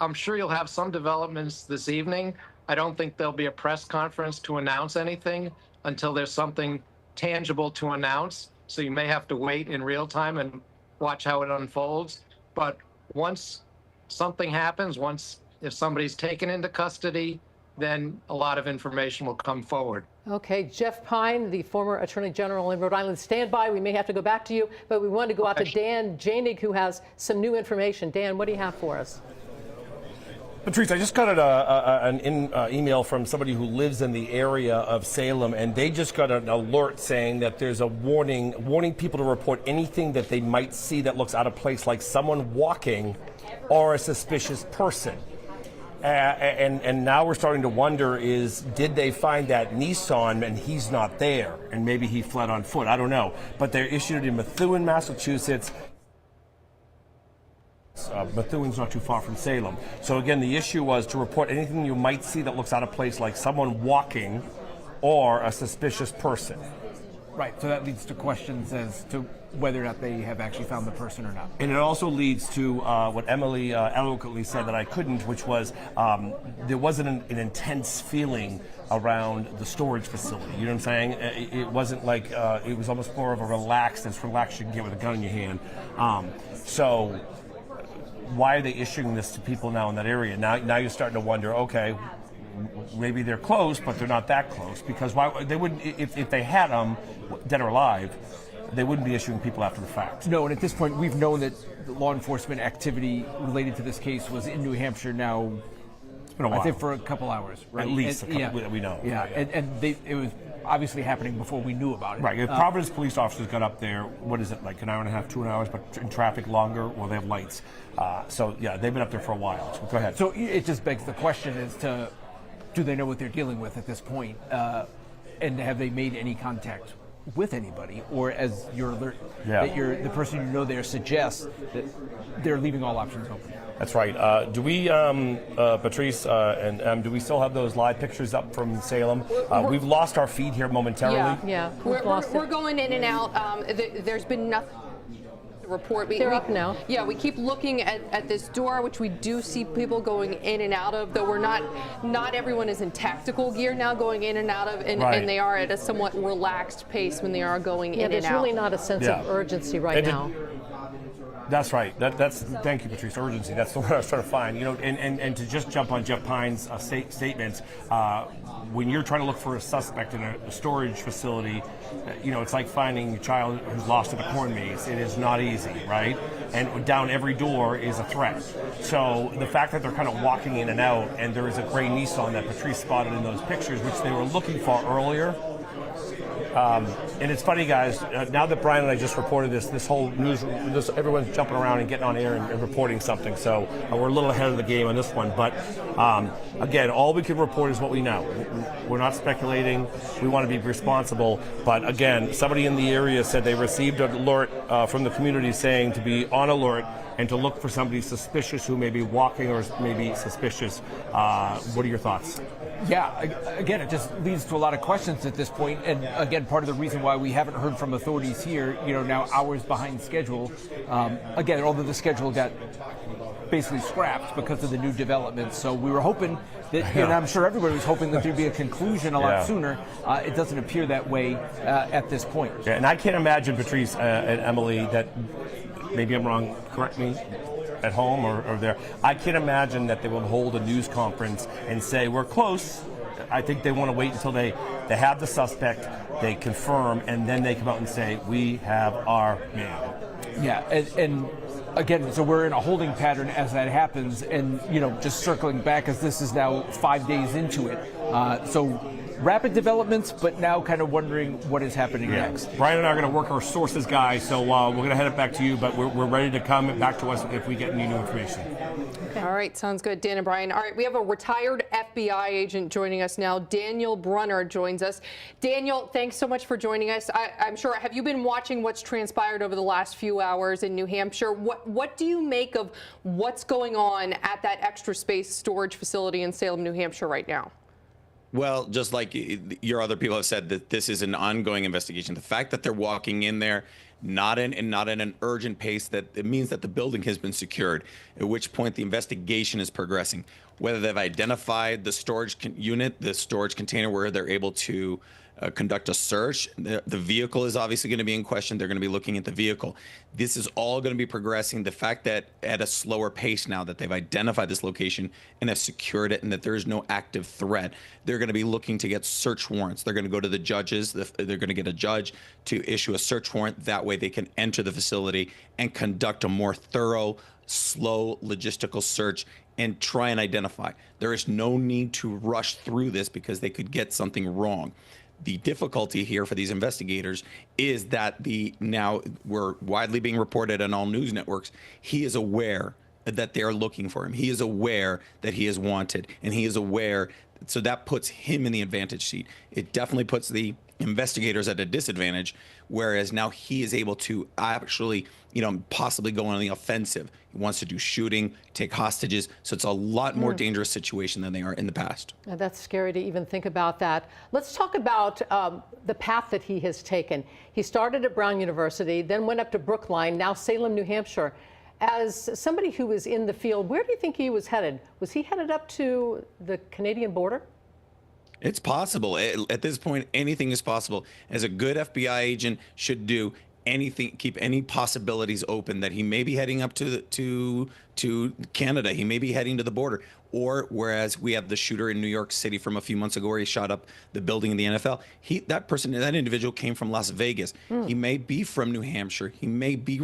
[SPEAKER 7] I'm sure you'll have some developments this evening. I don't think there'll be a press conference to announce anything until there's something tangible to announce. So you may have to wait in real time and watch how it unfolds. But once something happens, if somebody's taken into custody, then a lot of information will come forward.
[SPEAKER 4] Okay, Jeff Pine, the former Attorney General in Rhode Island, stand by. We may have to go back to you, but we want to go out to Dan Janig, who has some new information. Dan, what do you have for us?
[SPEAKER 2] Patrice, I just got an email from somebody who lives in the area of Salem, and they just got an alert saying that there's a warning people to report anything that they might see that looks out of place, like someone walking or a suspicious person. And now we're starting to wonder, did they find that Nissan and he's not there, and maybe he fled on foot? I don't know. But they're issued in Methuen, Massachusetts. Methuen's not too far from Salem. So again, the issue was to report anything you might see that looks out of place, like someone walking or a suspicious person.
[SPEAKER 1] Right, so that leads to questions as to whether or not they have actually found the person or not.
[SPEAKER 2] And it also leads to what Emily eloquently said that I couldn't, which was there wasn't an intense feeling around the storage facility. You know what I'm saying? It wasn't like, it was almost more of a relaxed, as relaxed you can get with a gun in your hand. So why are they issuing this to people now in that area? Now you're starting to wonder, okay, maybe they're close, but they're not that close, because why they wouldn't, if they had them, dead or alive, they wouldn't be issuing people after the fact.
[SPEAKER 1] No, and at this point, we've known that the law enforcement activity related to this case was in New Hampshire now.
[SPEAKER 2] It's been a while.
[SPEAKER 1] I think for a couple hours, right?
[SPEAKER 2] At least a couple, that we know.
[SPEAKER 1] Yeah, and it was obviously happening before we knew about it.
[SPEAKER 2] Right. If Providence police officers got up there, what is it, like an hour and a half, 2 hours, but in traffic longer? Well, they have lights. So, yeah, they've been up there for a while. So go ahead.
[SPEAKER 1] So it just begs the question as to, do they know what they're dealing with at this point? And have they made any contact with anybody? Or as your alert, that the person you know there suggests that they're leaving all options open?
[SPEAKER 2] That's right. Do we, Patrice and do we still have those live pictures up from Salem? We've lost our feed here momentarily.
[SPEAKER 4] Yeah,
[SPEAKER 3] we're going in and out. There's been nothing to report.
[SPEAKER 4] They're up now.
[SPEAKER 3] Yeah, we keep looking at this door, which we do see people going in and out of, though we're not everyone is in tactical gear now going in and out of, and they are at a somewhat relaxed pace when they are going in and out.
[SPEAKER 4] There's really not a sense of urgency right now.
[SPEAKER 2] That's right. That's thank you, Patrice. Urgency. That's the word I was trying to find. You know, and to just jump on Jeff Pine's statements, when you're trying to look for a suspect in a storage facility, it's like finding a child who's lost in a corn maze. It is not easy, right? And down every door is a threat. So the fact that they're kind of walking in and out, and there is a gray Nissan that Patrice spotted in those pictures, which they were looking for earlier. And it's funny, guys, now that Brian and I just reported this whole news, everyone's jumping around and getting on air and reporting something. So we're a little ahead of the game on this one. But again, all we can report is what we know. We're not speculating. We want to be responsible. But again, somebody in the area said they received an alert from the community saying to be on alert and to look for somebody suspicious who may be walking or maybe suspicious. What are your thoughts?
[SPEAKER 1] Yeah, again, it just leads to a lot of questions at this point. And again, part of the reason why we haven't heard from authorities here, now hours behind schedule. Again, although the schedule got basically scrapped because of the new developments. So we were hoping that, and I'm sure everybody was hoping that there'd be a conclusion a lot sooner. It doesn't appear that way at this point.
[SPEAKER 2] Yeah, and I can't imagine, Patrice and Emily, that maybe I'm wrong, correct me, at home or there. I can't imagine that they will hold a news conference and say, we're close. I think they want to wait until they have the suspect, they confirm, and then they come out and say, we have our man.
[SPEAKER 1] Yeah, and again, so we're in a holding pattern as that happens, and just circling back as this is now 5 days into it. So rapid developments, but now kind of wondering what is happening next.
[SPEAKER 2] Brian and I are going to work our sources, guys, so we're going to head it back to you, but we're ready to come back to us if we get any new information.
[SPEAKER 3] Okay. All right, sounds good, Dan and Brian. All right, we have a retired FBI agent joining us now. Daniel Brunner joins us. Daniel, thanks so much for joining us. I'm sure, have you been watching what's transpired over the last few hours in New Hampshire? What do you make of what's going on at that extra space storage facility in Salem, New Hampshire right now?
[SPEAKER 8] Well, just like your other people have said, that this is an ongoing investigation. The fact that they're walking in there, not in an urgent pace, that it means that the building has been secured, at which point the investigation is progressing. Whether they've identified the storage unit, the storage container where they're able to conduct a search. The vehicle is obviously going to be in question. They're going to be looking at the vehicle. This is all going to be progressing. The fact that at a slower pace now that they've identified this location and have secured it and that there is no active threat, they're going to be looking to get search warrants. They're going to go to the judges. They're going to get a judge to issue a search warrant. That way they can enter the facility and conduct a more thorough, slow logistical search and try and identify. There is no need to rush through this because they could get something wrong. The difficulty here for these investigators is that now we're widely being reported on all news networks. He is aware that they're looking for him. He is aware that he is wanted, and he is aware. So that puts him in the advantage seat. It definitely puts the investigators at a disadvantage, whereas now he is able to actually, possibly go on the offensive. He wants to do shooting, take hostages. So it's a lot more dangerous situation than they are in the past.
[SPEAKER 4] Now, that's scary to even think about that. Let's talk about the path that he has taken. He started at Brown University, then went up to Brookline, now Salem, New Hampshire. As somebody who was in the field, where do you think he was headed? Was he headed up to the Canadian border?
[SPEAKER 8] It's possible. At this point, anything is possible. As a good FBI agent should do, anything, keep any possibilities open that he may be heading up to to Canada. He may be heading to the border. Or whereas we have the shooter in New York City from a few months ago where he shot up the building in the NFL, that individual came from Las Vegas. He may be from New Hampshire. He may be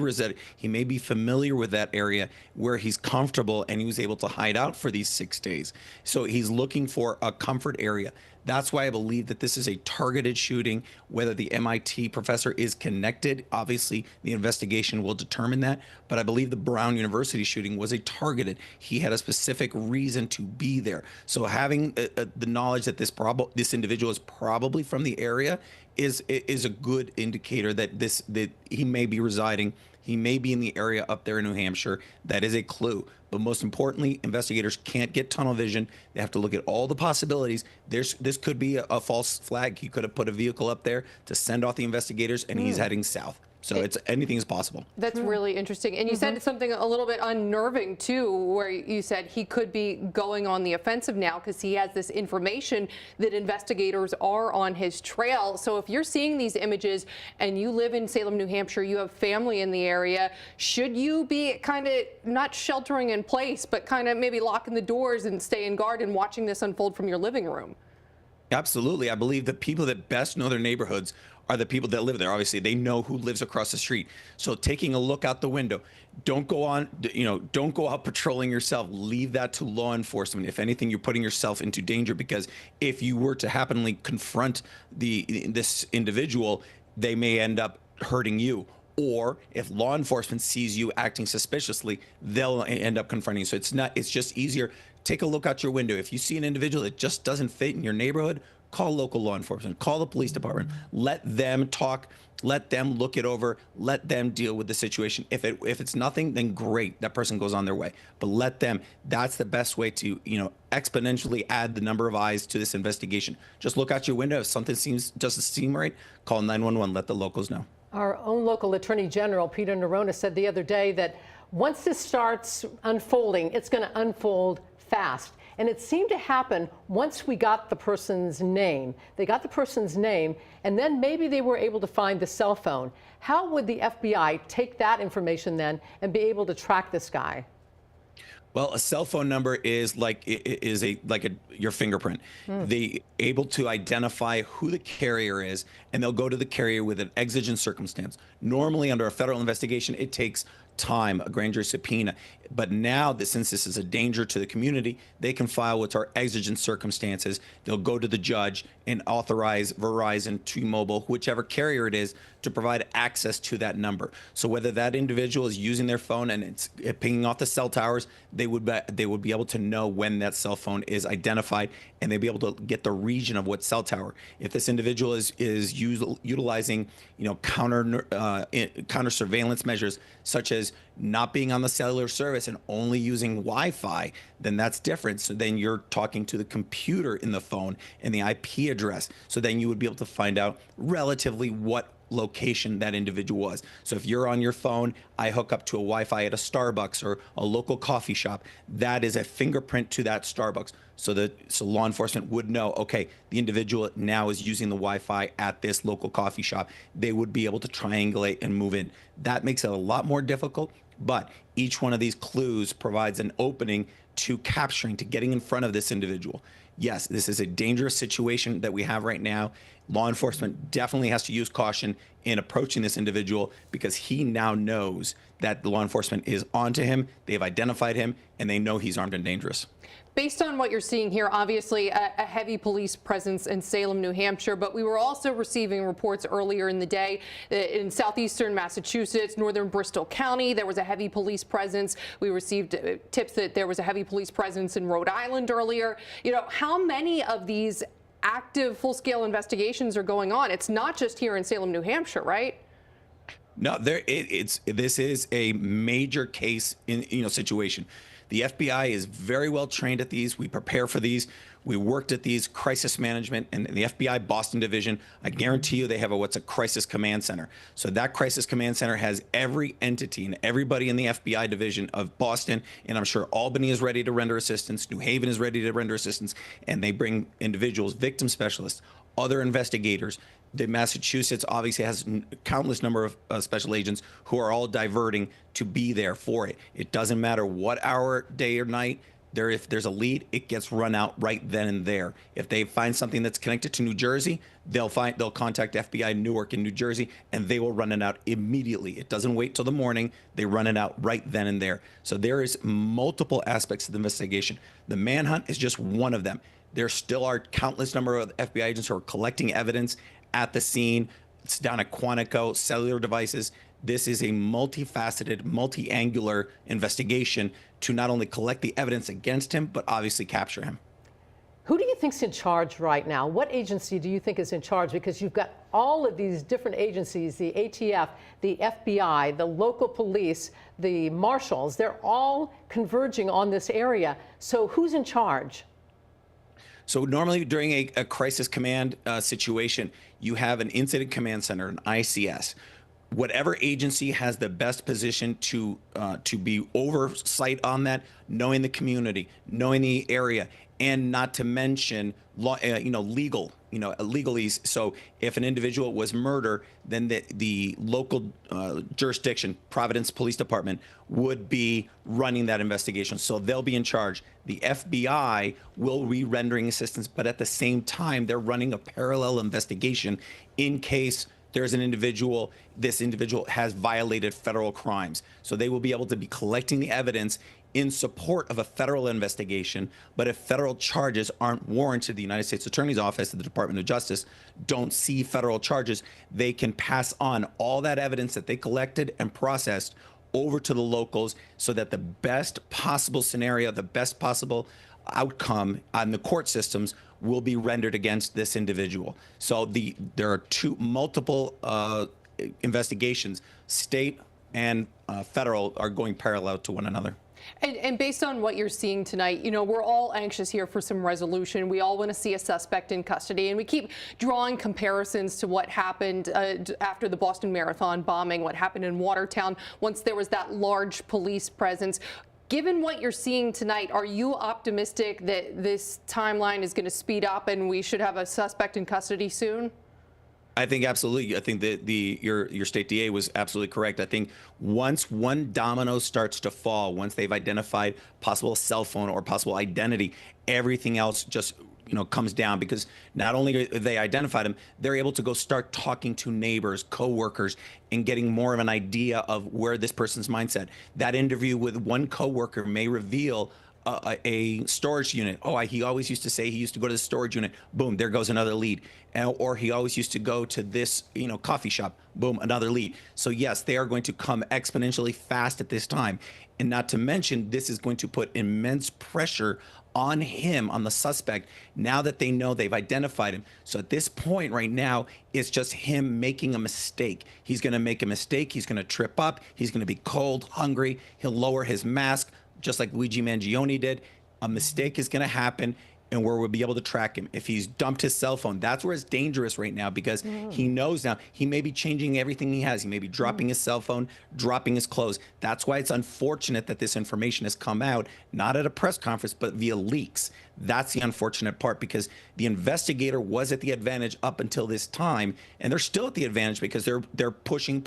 [SPEAKER 8] he may be familiar with that area where he's comfortable, and he was able to hide out for these 6 days. So he's looking for a comfort area. That's why I believe that this is a targeted shooting. Whether the MIT professor is connected, obviously the investigation will determine that. But I believe the Brown University shooting was a targeted. He had a specific reason to be there. So having the knowledge that this individual is probably from the area is a good indicator that he may be residing. He may be in the area up there in New Hampshire. That is a clue. But most importantly, investigators can't get tunnel vision. They have to look at all the possibilities. This could be a false flag. He could have put a vehicle up there to send off the investigators, and he's heading south. So anything is possible.
[SPEAKER 3] That's really interesting. And you said something a little bit unnerving, too, where you said he could be going on the offensive now because he has this information that investigators are on his trail. So if you're seeing these images and you live in Salem, New Hampshire, you have family in the area, should you be kind of not sheltering in place, but kind of maybe locking the doors and staying guard and watching this unfold from your living room?
[SPEAKER 8] Absolutely. I believe the people that best know their neighborhoods are the people that live there. Obviously, they know who lives across the street. So taking a look out the window, don't go out patrolling yourself. Leave that to law enforcement. If anything, you're putting yourself into danger, because if you were to happenly confront this individual, they may end up hurting you. Or if law enforcement sees you acting suspiciously, they'll end up confronting you. So it's just easier. Take a look out your window. If you see an individual that just doesn't fit in your neighborhood, call local law enforcement, call the police department, let them talk, let them look it over, let them deal with the situation. If it's nothing, then great, that person goes on their way. But let them, that's the best way to, exponentially add the number of eyes to this investigation. Just look out your window. If something doesn't seem right, call 911, let the locals know.
[SPEAKER 4] Our own local Attorney General, Peter Nerona, said the other day that once this starts unfolding, it's going to unfold fast. And it seemed to happen once we got the person's name. They got the person's name, and then maybe they were able to find the cell phone. How would the FBI take that information then and be able to track this guy?
[SPEAKER 8] Well, a cell phone number is like your fingerprint. They able to identify who the carrier is, and they'll go to the carrier with an exigent circumstance. Normally, under a federal investigation, it takes time, a grand jury subpoena. But now, since this is a danger to the community, they can file what's our exigent circumstances. They'll go to the judge and authorize Verizon, T-Mobile, whichever carrier it is, to provide access to that number. So whether that individual is using their phone and it's pinging off the cell towers, they would be able to know when that cell phone is identified, and they'd be able to get the region of what cell tower. If this individual is utilizing counter surveillance measures, such as not being on the cellular service and only using Wi-Fi, then that's different. So then you're talking to the computer in the phone and the IP address. So then you would be able to find out relatively what location that individual was. So if you're on your phone, I hook up to a Wi-Fi at a Starbucks or a local coffee shop, that is a fingerprint to that Starbucks. So law enforcement would know, okay, the individual now is using the Wi-Fi at this local coffee shop. They would be able to triangulate and move in. That makes it a lot more difficult, but each one of these clues provides an opening to getting in front of this individual. Yes, this is a dangerous situation that we have right now. Law enforcement definitely has to use caution in approaching this individual, because he now knows that the law enforcement is onto him, they've identified him, and they know he's armed and dangerous.
[SPEAKER 3] Based on what you're seeing here, obviously a heavy police presence in Salem, New Hampshire, but we were also receiving reports earlier in the day that in southeastern Massachusetts, northern Bristol County, there was a heavy police presence. We received tips that there was a heavy police presence in Rhode Island earlier. How many of these active full-scale investigations are going on? It's not just here in Salem, New Hampshire, right?
[SPEAKER 8] No, this is a major case in situation. The FBI is very well trained at these. We prepare for these. We worked at these crisis management, and the FBI Boston division, I guarantee you they have what's a crisis command center. So that crisis command center has every entity and everybody in the FBI division of Boston, and I'm sure Albany is ready to render assistance, New Haven is ready to render assistance, and they bring individuals, victim specialists, other investigators. The Massachusetts obviously has countless number of special agents who are all diverting to be there for it. It doesn't matter what hour, day or night. If there's a lead, it gets run out right then and there. If they find something that's connected to New Jersey, they'll contact FBI Newark in New Jersey, and they will run it out immediately. It doesn't wait till the morning. They run it out right then and there. So there is multiple aspects to the investigation. The manhunt is just one of them. There still are countless number of FBI agents who are collecting evidence at the scene. It's down at Quantico, cellular devices. This is a multifaceted, multi-angular investigation to not only collect the evidence against him, but obviously capture him.
[SPEAKER 4] Who do you think's in charge right now? What agency do you think is in charge? Because you've got all of these different agencies, the ATF, the FBI, the local police, the marshals, they're all converging on this area. So who's in charge?
[SPEAKER 8] So normally during a crisis command situation, you have an incident command center, an ICS. Whatever agency has the best position to be oversight on that, knowing the community, knowing the area, and not to mention legalese. So if an individual was murdered, then the local jurisdiction, Providence Police Department, would be running that investigation. So they'll be in charge. The FBI will be rendering assistance, but at the same time, they're running a parallel investigation in case there's this individual has violated federal crimes. So they will be able to be collecting the evidence in support of a federal investigation. But if federal charges aren't warranted, the United States Attorney's Office and the Department of Justice don't see federal charges, they can pass on all that evidence that they collected and processed over to the locals so that the best possible scenario, the best possible outcome on the court systems will be rendered against this individual. So there are multiple investigations, state and federal, are going parallel to one another.
[SPEAKER 3] And based on what you're seeing tonight, we're all anxious here for some resolution. We all want to see a suspect in custody, and we keep drawing comparisons to what happened after the Boston Marathon bombing, what happened in Watertown once there was that large police presence. Given what you're seeing tonight, are you optimistic that this timeline is going to speed up and we should have a suspect in custody soon?
[SPEAKER 8] I think absolutely. I think that your state DA was absolutely correct. I think once one domino starts to fall, once they've identified possible cell phone or possible identity, everything else just comes down, because not only have they identified him, they're able to go start talking to neighbors, coworkers, and getting more of an idea of where this person's mindset. That interview with one coworker may reveal a storage unit. Oh, he always used to say he used to go to the storage unit. Boom, there goes another lead. Or he always used to go to this, coffee shop. Boom, another lead. So yes, they are going to come exponentially fast at this time. And not to mention, this is going to put immense pressure on him, on the suspect, now that they know they've identified him. So at this point right now, it's just him making a mistake. He's going to make a mistake. He's going to trip up. He's going to be cold, hungry. He'll lower his mask, just like Luigi Mangione did. A mistake is going to happen, and where we'll be able to track him. If he's dumped his cell phone, that's where it's dangerous right now, because he knows now he may be changing everything he has. He may be dropping his cell phone, dropping his clothes. That's why it's unfortunate that this information has come out, not at a press conference, but via leaks. That's the unfortunate part, because the investigator was at the advantage up until this time, and they're still at the advantage because they're pushing,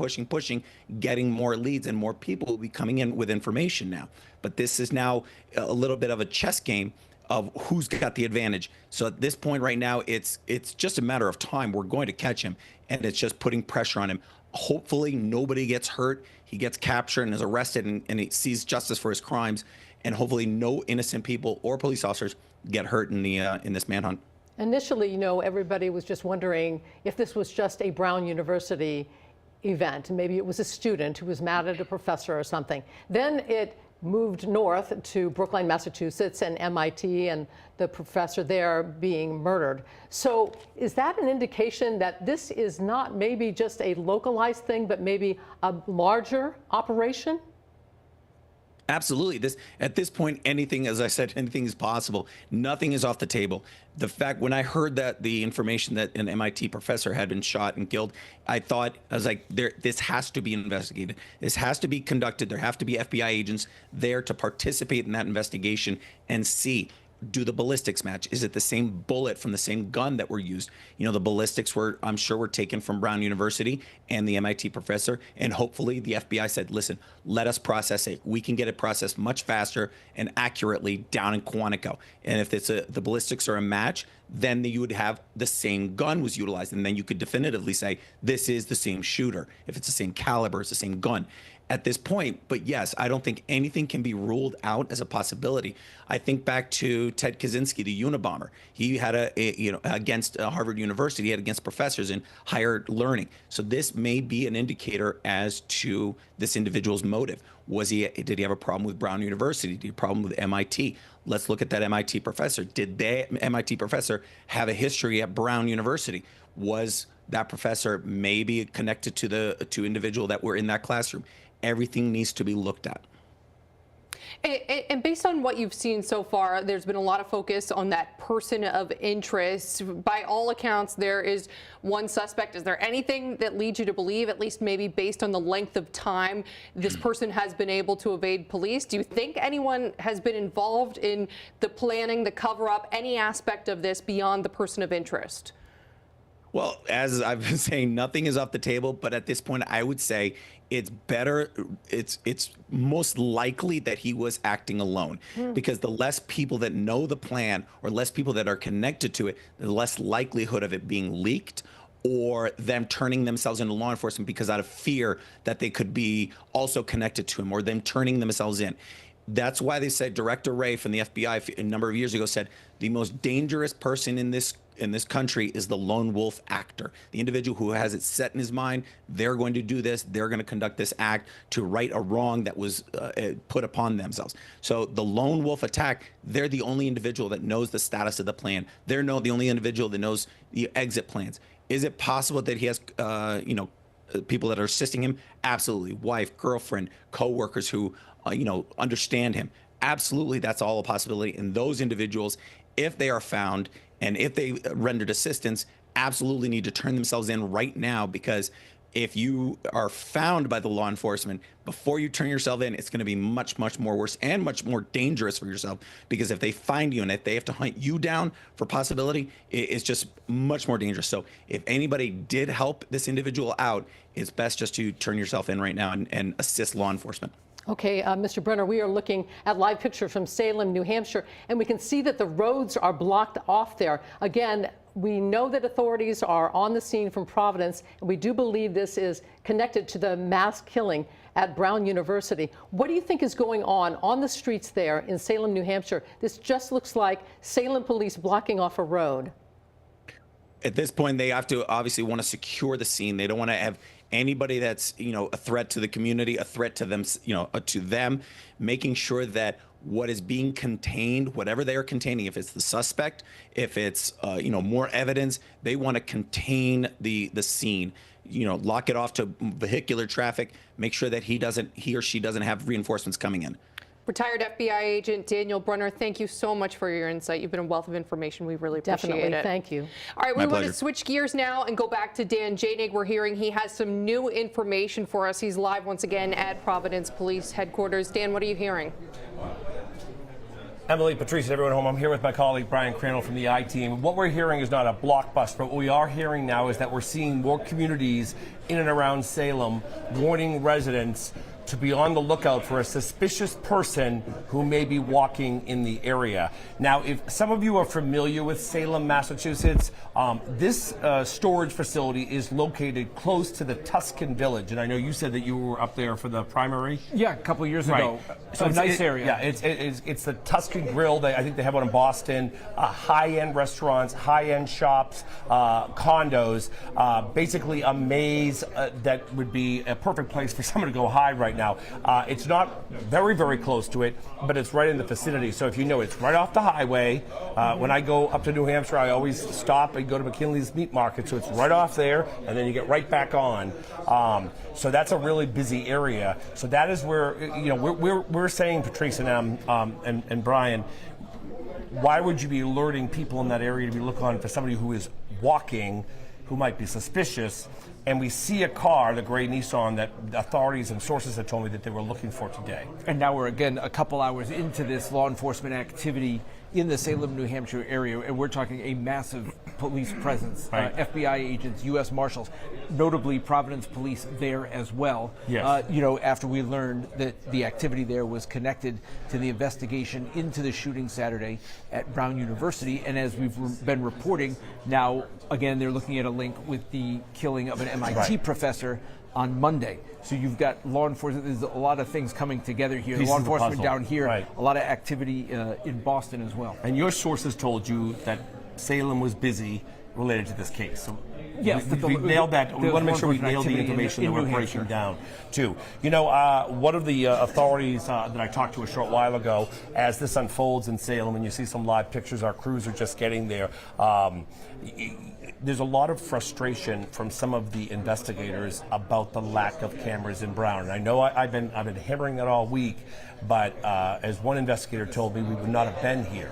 [SPEAKER 8] getting more leads, and more people will be coming in with information now. But this is now a little bit of a chess game of who's got the advantage. So at this point right now, it's just a matter of time. We're going to catch him, and it's just putting pressure on him. Hopefully nobody gets hurt. He gets captured and is arrested, and he sees justice for his crimes. And hopefully no innocent people or police officers get hurt in this manhunt.
[SPEAKER 4] Initially, everybody was just wondering if this was just a Brown University event. Maybe it was a student who was mad at a professor or something. Then it moved north to Brookline, Massachusetts, and MIT, and the professor there being murdered. So is that an indication that this is not maybe just a localized thing, but maybe a larger operation?
[SPEAKER 8] Absolutely. At this point, anything, as I said, anything is possible. Nothing is off the table. The fact, when I heard that the information that an MIT professor had been shot and killed, I was like, this has to be investigated. This has to be conducted. There have to be FBI agents there to participate in that investigation and see, do the ballistics match? Is it the same bullet from the same gun that were used? You know, the ballistics were, I'm sure, were taken from Brown University and the MIT professor, and hopefully the FBI said, listen, let us process it. We can get it processed much faster and accurately down in Quantico. And if it's the ballistics are a match, then you would have the same gun was utilized, and then you could definitively say this is the same shooter. If it's the same caliber, it's the same gun. At this point, but yes, I don't think anything can be ruled out as a possibility. I think back to Ted Kaczynski, the Unabomber. He had against Harvard University, he had against professors in higher learning. So this may be an indicator as to this individual's motive. Did he have a problem with Brown University? Did he have a problem with MIT? Let's look at that MIT professor. Did that MIT professor have a history at Brown University? Was that professor maybe connected to the individual that were in that classroom? Everything needs to be looked at.
[SPEAKER 3] And based on what you've seen so far, there's been a lot of focus on that person of interest. By all accounts, there is one suspect. Is there anything that leads you to believe, at least maybe based on the length of time this person has been able to evade police? Do you think anyone has been involved in the planning, the cover-up, any aspect of this beyond the person of interest?
[SPEAKER 8] Well, as I've been saying, nothing is off the table. But at this point, I would say it's better. It's most likely that he was acting alone, because the less people that know the plan or less people that are connected to it, the less likelihood of it being leaked or them turning themselves into law enforcement because out of fear that they could be also connected to him, or them turning themselves in. That's why they said Director Wray from the FBI a number of years ago said the most dangerous person in this country is the lone wolf actor, the individual who has it set in his mind, they're going to do this, they're going to conduct this act to right a wrong that was put upon themselves. So the lone wolf attack, they're the only individual that knows the status of the plan. They're the only individual that knows the exit plans. Is it possible that he has, people that are assisting him? Absolutely. Wife, girlfriend, co-workers who, understand him. Absolutely, that's all a possibility. And those individuals, if they are found and if they rendered assistance, absolutely need to turn themselves in right now, because if you are found by the law enforcement before you turn yourself in, it's going to be much, much more worse and much more dangerous for yourself, because if they find you and if they have to hunt you down for possibility, it's just much more dangerous. So if anybody did help this individual out, it's best just to turn yourself in right now and assist law enforcement.
[SPEAKER 4] Okay, Mr. Brenner, we are looking at live pictures from Salem, New Hampshire, and we can see that the roads are blocked off there. Again, we know that authorities are on the scene from Providence, and we do believe this is connected to the mass killing at Brown University. What do you think is going on the streets there in Salem, New Hampshire? This just looks like Salem police blocking off a road.
[SPEAKER 8] At this point, they have to obviously want to secure the scene. They don't want to have anybody that's, a threat to the community, a threat to them, to them, making sure that what is being contained, whatever they are containing, if it's the suspect, if it's, more evidence, they want to contain the scene, lock it off to vehicular traffic, make sure that he or she doesn't have reinforcements coming in.
[SPEAKER 3] Retired FBI agent Daniel Brunner, thank you so much for your insight. You've been a wealth of information. We really appreciate it.
[SPEAKER 4] Definitely. Thank you.
[SPEAKER 3] All right, we
[SPEAKER 8] My
[SPEAKER 3] want
[SPEAKER 8] pleasure.
[SPEAKER 3] to switch gears now and go back to Dan Janig. We're hearing he has some new information for us. He's live once again at Providence Police Headquarters. Dan, what are you hearing?
[SPEAKER 2] Emily, Patrice, and everyone home, I'm here with my colleague Brian Crandall from the I-Team. What we're hearing is not a blockbuster, but what we are hearing now is that we're seeing more communities in and around Salem warning residents to be on the lookout for a suspicious person who may be walking in the area. Now, if some of you are familiar with Salem, Massachusetts, this storage facility is located close to the Tuscan Village. And I know you said that you were up there for the primary.
[SPEAKER 1] Yeah, a couple of years ago.
[SPEAKER 2] So
[SPEAKER 1] It's a nice area.
[SPEAKER 2] Yeah, it's the Tuscan Grill. I think they have one in Boston. High-end restaurants, high-end shops, condos. Basically a maze that would be a perfect place for someone to go hide right now. It's not very, very close to it, but it's right in the vicinity. So if you know, it's right off the highway. When I go up to New Hampshire, I always stop and go to McKinley's Meat Market. So it's right off there, and then you get right back on. So that's a really busy area. So that is where, we're saying, Patrice and Brian, why would you be alerting people in that area to be looking for somebody who is walking, who might be suspicious? and we see a car, the gray Nissan, that authorities and sources had told me that they were looking for today.
[SPEAKER 1] And now we're again a couple hours into this law enforcement activity in the Salem, New Hampshire area, and we're talking a massive police presence,
[SPEAKER 2] Right.
[SPEAKER 1] FBI agents, U.S. Marshals, notably Providence police there as well.
[SPEAKER 2] Yes.
[SPEAKER 1] After we learned that the activity there was connected to the investigation into the shooting Saturday at Brown University, and as we've been reporting, now again they're looking at a link with the killing of an MIT
[SPEAKER 2] Right.
[SPEAKER 1] professor on Monday. So you've got law enforcement, there's a lot of things coming together here.
[SPEAKER 2] Pieces
[SPEAKER 1] Law
[SPEAKER 2] of the
[SPEAKER 1] enforcement
[SPEAKER 2] puzzle.
[SPEAKER 1] down here,
[SPEAKER 2] Right.
[SPEAKER 1] a lot of activity in Boston as well.
[SPEAKER 2] And your sources told you that Salem was busy related to this case. So
[SPEAKER 1] Yes,
[SPEAKER 2] we nailed that. We
[SPEAKER 1] the
[SPEAKER 2] want to make sure we
[SPEAKER 1] law
[SPEAKER 2] nail the
[SPEAKER 1] enforcement
[SPEAKER 2] information
[SPEAKER 1] in
[SPEAKER 2] that we're
[SPEAKER 1] New
[SPEAKER 2] breaking
[SPEAKER 1] Hampshire.
[SPEAKER 2] down, too. One of the authorities that I talked to a short while ago, as this unfolds in Salem, and you see some live pictures, our crews are just getting there. There's a lot of frustration from some of the investigators about the lack of cameras in Brown. And I know I've been hammering that all week, but as one investigator told me, we would not have been here.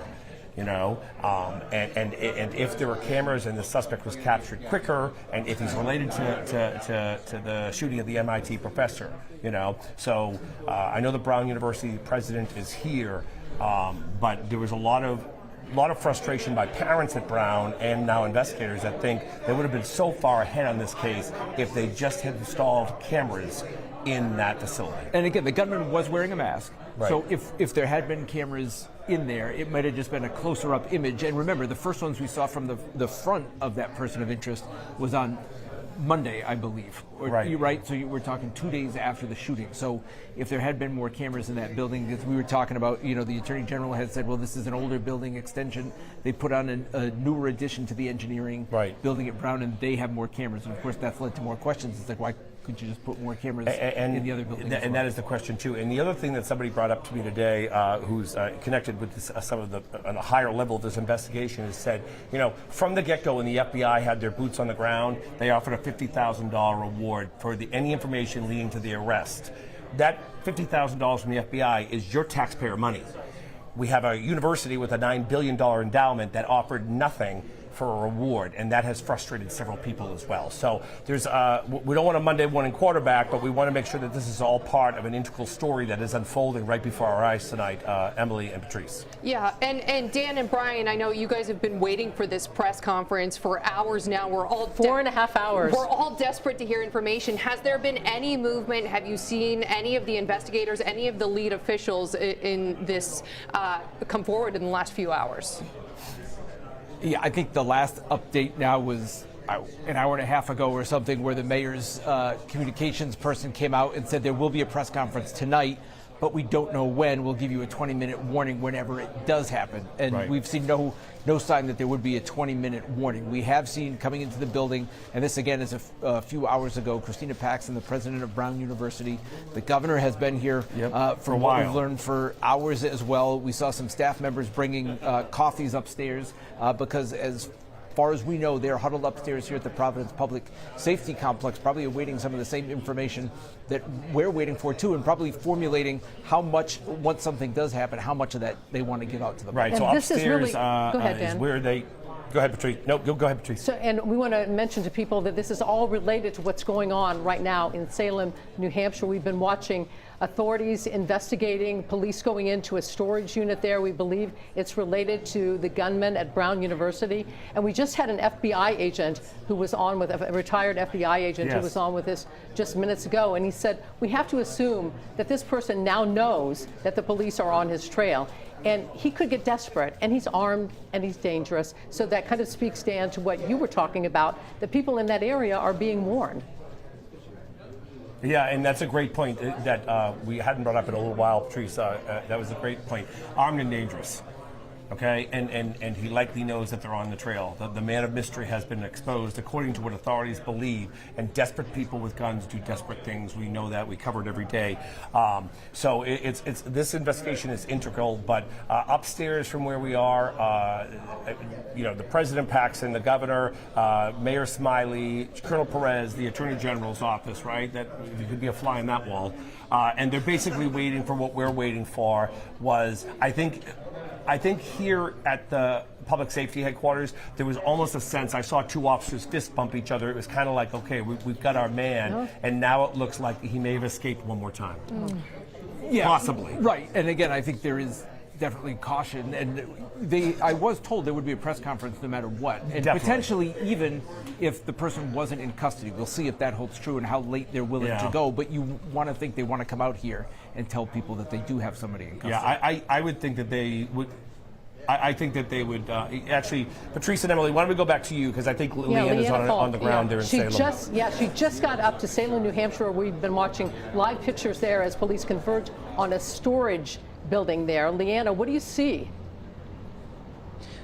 [SPEAKER 2] And if there were cameras and the suspect was captured quicker, and if he's related to the shooting of the MIT professor, So I know the Brown University president is here, but there was a lot of frustration by parents at Brown and now investigators that think they would have been so far ahead on this case if they just had installed cameras in that facility.
[SPEAKER 1] And again, the gunman was wearing a mask.
[SPEAKER 2] Right.
[SPEAKER 1] So if there had been cameras in there, it might have just been a closer up image. And remember, the first ones we saw from the front of that person of interest was on Monday, I believe.
[SPEAKER 2] Right.
[SPEAKER 1] So we're talking 2 days after the shooting. So if there had been more cameras in that building, because we were talking about, the Attorney General had said, well, this is an older building extension. They put on a newer addition to the engineering building at Brown, and they have more cameras. And of course, that's led to more questions. It's like, why couldn't you just put more cameras in the other buildings?
[SPEAKER 2] And that is the question too. And the other thing that somebody brought up to me today, who's connected with this, some of the on a higher level of this investigation, is said, from the get-go, when the FBI had their boots on the ground, they offered a $50,000 reward for any information leading to the arrest. That $50,000 from the FBI is your taxpayer money. We have a university with a $9 billion endowment that offered nothing for a reward, and that has frustrated several people as well. So there's, we don't want a Monday morning quarterback, but we want to make sure that this is all part of an integral story that is unfolding right before our eyes tonight, Emily and Patrice.
[SPEAKER 3] Yeah, and Dan and Brian, I know you guys have been waiting for this press conference for hours now. We're all
[SPEAKER 4] 4.5 hours.
[SPEAKER 3] We're all desperate to hear information. Has there been any movement? Have you seen any of the investigators, any of the lead officials in this come forward in the last few hours?
[SPEAKER 1] Yeah, I think the last update now was an hour and a half ago or something, where the mayor's communications person came out and said there will be a press conference tonight, but we don't know when. We'll give you a 20-minute warning whenever it does happen. And we've seen no sign that there would be a 20-minute warning. We have seen coming into the building, and this again is a few hours ago, Christina Paxson, the president of Brown University. The governor has been here for what we've learned for hours as well. We saw some staff members bringing coffees upstairs because as far as we know, they're huddled upstairs here at the Providence Public Safety Complex, probably awaiting some of the same information that we're waiting for too, and probably formulating how much, once something does happen, how much of that they want to give out to the public.
[SPEAKER 2] Right, so
[SPEAKER 4] And this is
[SPEAKER 2] upstairs
[SPEAKER 4] really- go ahead, Dan.
[SPEAKER 2] is where they... Go ahead, Patrice. No, go ahead, Patrice.
[SPEAKER 4] So, and we want to mention to people that this is all related to what's going on right now in Salem, New Hampshire. We've been watching authorities investigating, police going into a storage unit there. We believe it's related to the gunman at Brown University. And we just had an FBI agent who was on with, a retired FBI agent who was on with us just minutes ago. And he said, we have to assume that this person now knows that the police are on his trail. And he could get desperate, and he's armed and he's dangerous. So that kind of speaks, Dan, to what you were talking about. The people in that area are being warned.
[SPEAKER 2] Yeah, and that's a great point that we hadn't brought up in a little while, Patrice. That was a great point. Armed and dangerous. Okay, and he likely knows that they're on the trail. The man of mystery has been exposed, according to what authorities believe, and desperate people with guns do desperate things. We know that. We cover it every day. So it's this investigation is integral, but upstairs from where we are, the President Paxson, the Governor, Mayor Smiley, Colonel Perez, the Attorney General's office, right? That could be a fly on that wall. And they're basically waiting for what we're waiting for was, I think I think here at the public safety headquarters, there was almost a sense, I saw two officers fist bump each other. It was kind of like, okay, we've got our man, and now it looks like he may have escaped one more time.
[SPEAKER 1] Yeah,
[SPEAKER 2] possibly.
[SPEAKER 1] Right, and again, I think there is definitely caution, and I was told there would be a press conference no matter what, and
[SPEAKER 2] Definitely.
[SPEAKER 1] potentially even if the person wasn't in custody. We'll see if that holds true and how late they're willing to go, but you want to think they want to come out here and tell people that they do have somebody in custody.
[SPEAKER 2] Yeah, I would think that they would. I think that they would actually. Patrice and Emily, why don't we go back to you, because I think Leanne is on the ground there in Salem.
[SPEAKER 4] She just got up to Salem, New Hampshire. We've been watching live pictures there as police converge on a storage building there. Leanna, what do you see?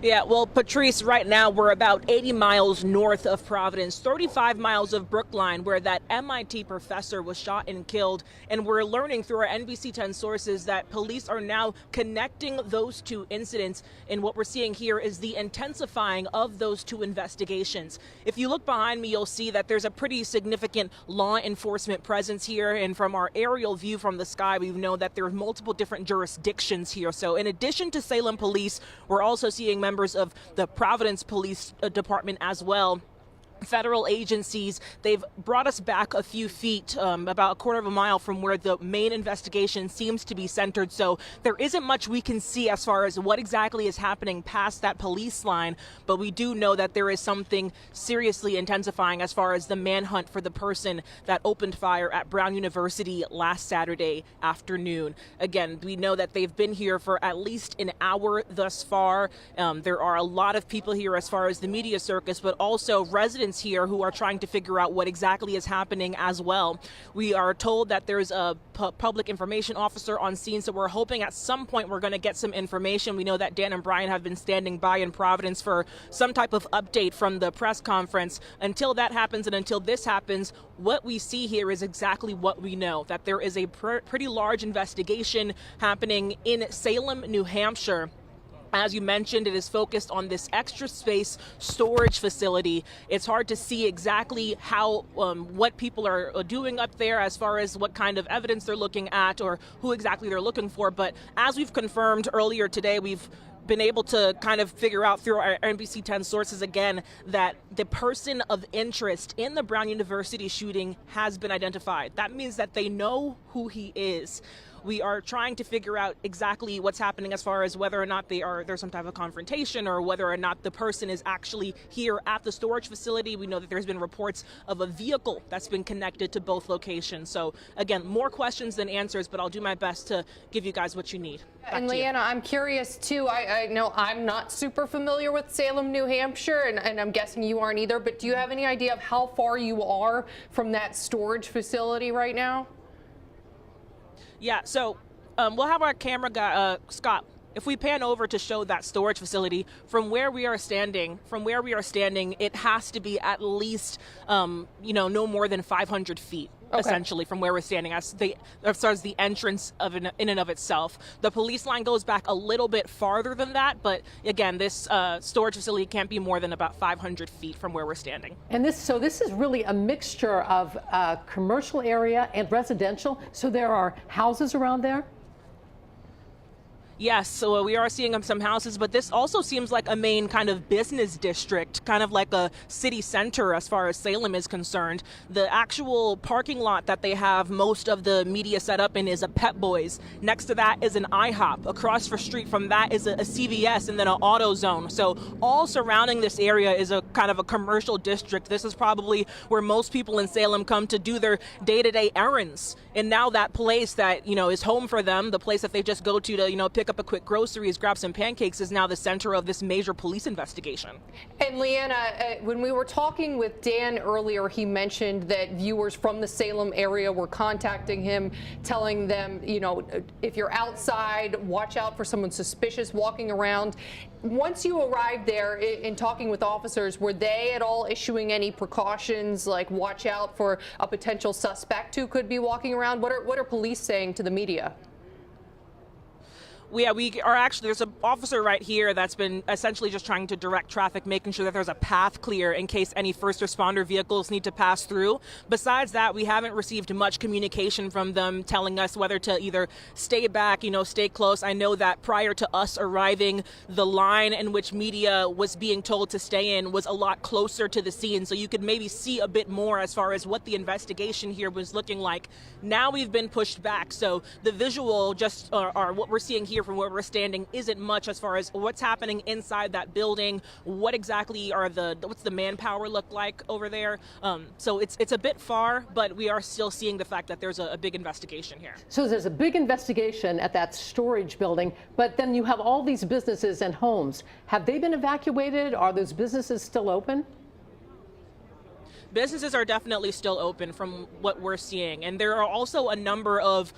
[SPEAKER 9] Yeah, well, Patrice, right now we're about 80 miles north of Providence, 35 miles of Brookline, where that MIT professor was shot and killed. And we're learning through our NBC 10 sources that police are now connecting those two incidents. And what we're seeing here is the intensifying of those two investigations. If you look behind me, you'll see that there's a pretty significant law enforcement presence here. And from our aerial view from the sky, we know that there are multiple different jurisdictions here. So in addition to Salem police, we're also seeing members of the Providence Police Department as well. Federal agencies, they've brought us back a few feet, about a quarter of a mile from where the main investigation seems to be centered. So there isn't much we can see as far as what exactly is happening past that police line. But we do know that there is something seriously intensifying as far as the manhunt for the person that opened fire at Brown University last Saturday afternoon. Again, we know that they've been here for at least an hour thus far. There are a lot of people here as far as the media circus, but also residents here who are trying to figure out what exactly is happening as well. We are told that there's a public information officer on scene, so we're hoping at some point we're going to get some information. We know that Dan and Brian have been standing by in Providence for some type of update from the press conference. Until that happens and until this happens, what we see here is exactly what we know, that there is a pretty large investigation happening in Salem, New Hampshire. As you mentioned, it is focused on this extra space storage facility. It's hard to see exactly how, what people are doing up there as far as what kind of evidence they're looking at or who exactly they're looking for. But as we've confirmed earlier today, we've been able to kind of figure out through our NBC 10 sources again that the person of interest in the Brown University shooting has been identified. That means that they know who he is. We are trying to figure out exactly what's happening as far as whether or not there's some type of confrontation or whether or not the person is actually here at the storage facility. We know that there's been reports of a vehicle that's been connected to both locations. So again, more questions than answers, but I'll do my best to give you guys what you need.
[SPEAKER 3] And Leanna, I'm curious too. I know I'm not super familiar with Salem, New Hampshire, and I'm guessing you aren't either, but do you have any idea of how far you are from that storage facility right now?
[SPEAKER 9] Yeah, so we'll have our camera guy, Scott. If we pan over to show that storage facility from where we are standing, it has to be at least, no more than 500 feet. Okay. Essentially from where we're standing as far as the entrance of in and of itself. The police line goes back a little bit farther than that, but again, this storage facility can't be more than about 500 feet from where we're standing.
[SPEAKER 4] And this is really a mixture of commercial area and residential. So there are houses around there?
[SPEAKER 9] Yes, so we are seeing some houses, but this also seems like a main kind of business district, kind of like a city center as far as Salem is concerned. The actual parking lot that they have most of the media set up in is a Pep Boys. Next to that is an IHOP. Across the street from that is a CVS and then an AutoZone. So all surrounding this area is a kind of a commercial district. This is probably where most people in Salem come to do their day-to-day errands. And now that place that, is home for them, the place that they just go to, pick up a quick groceries, grab some pancakes, is now the center of this major police investigation.
[SPEAKER 3] And Leanna, when we were talking with Dan earlier, he mentioned that viewers from the Salem area were contacting him, telling them, if you're outside, watch out for someone suspicious walking around. Once you arrived there in talking with officers, were they at all issuing any precautions, like watch out for a potential suspect who could be walking around? What are police saying to the media?
[SPEAKER 9] We are actually, there's an officer right here that's been essentially just trying to direct traffic, making sure that there's a path clear in case any first responder vehicles need to pass through. Besides that, we haven't received much communication from them telling us whether to either stay back, stay close. I know that prior to us arriving, the line in which media was being told to stay in was a lot closer to the scene, so you could maybe see a bit more as far as what the investigation here was looking like. Now we've been pushed back, so the visual just, or what we're seeing here from where we're standing isn't much as far as what's happening inside that building, what exactly what's the manpower look like over there. So it's a bit far, but we are still seeing the fact that there's a big investigation here.
[SPEAKER 4] So there's a big investigation at that storage building, but then you have all these businesses and homes. Have they been evacuated? Are those businesses still open?
[SPEAKER 9] Businesses are definitely still open from what we're seeing. And there are also a number of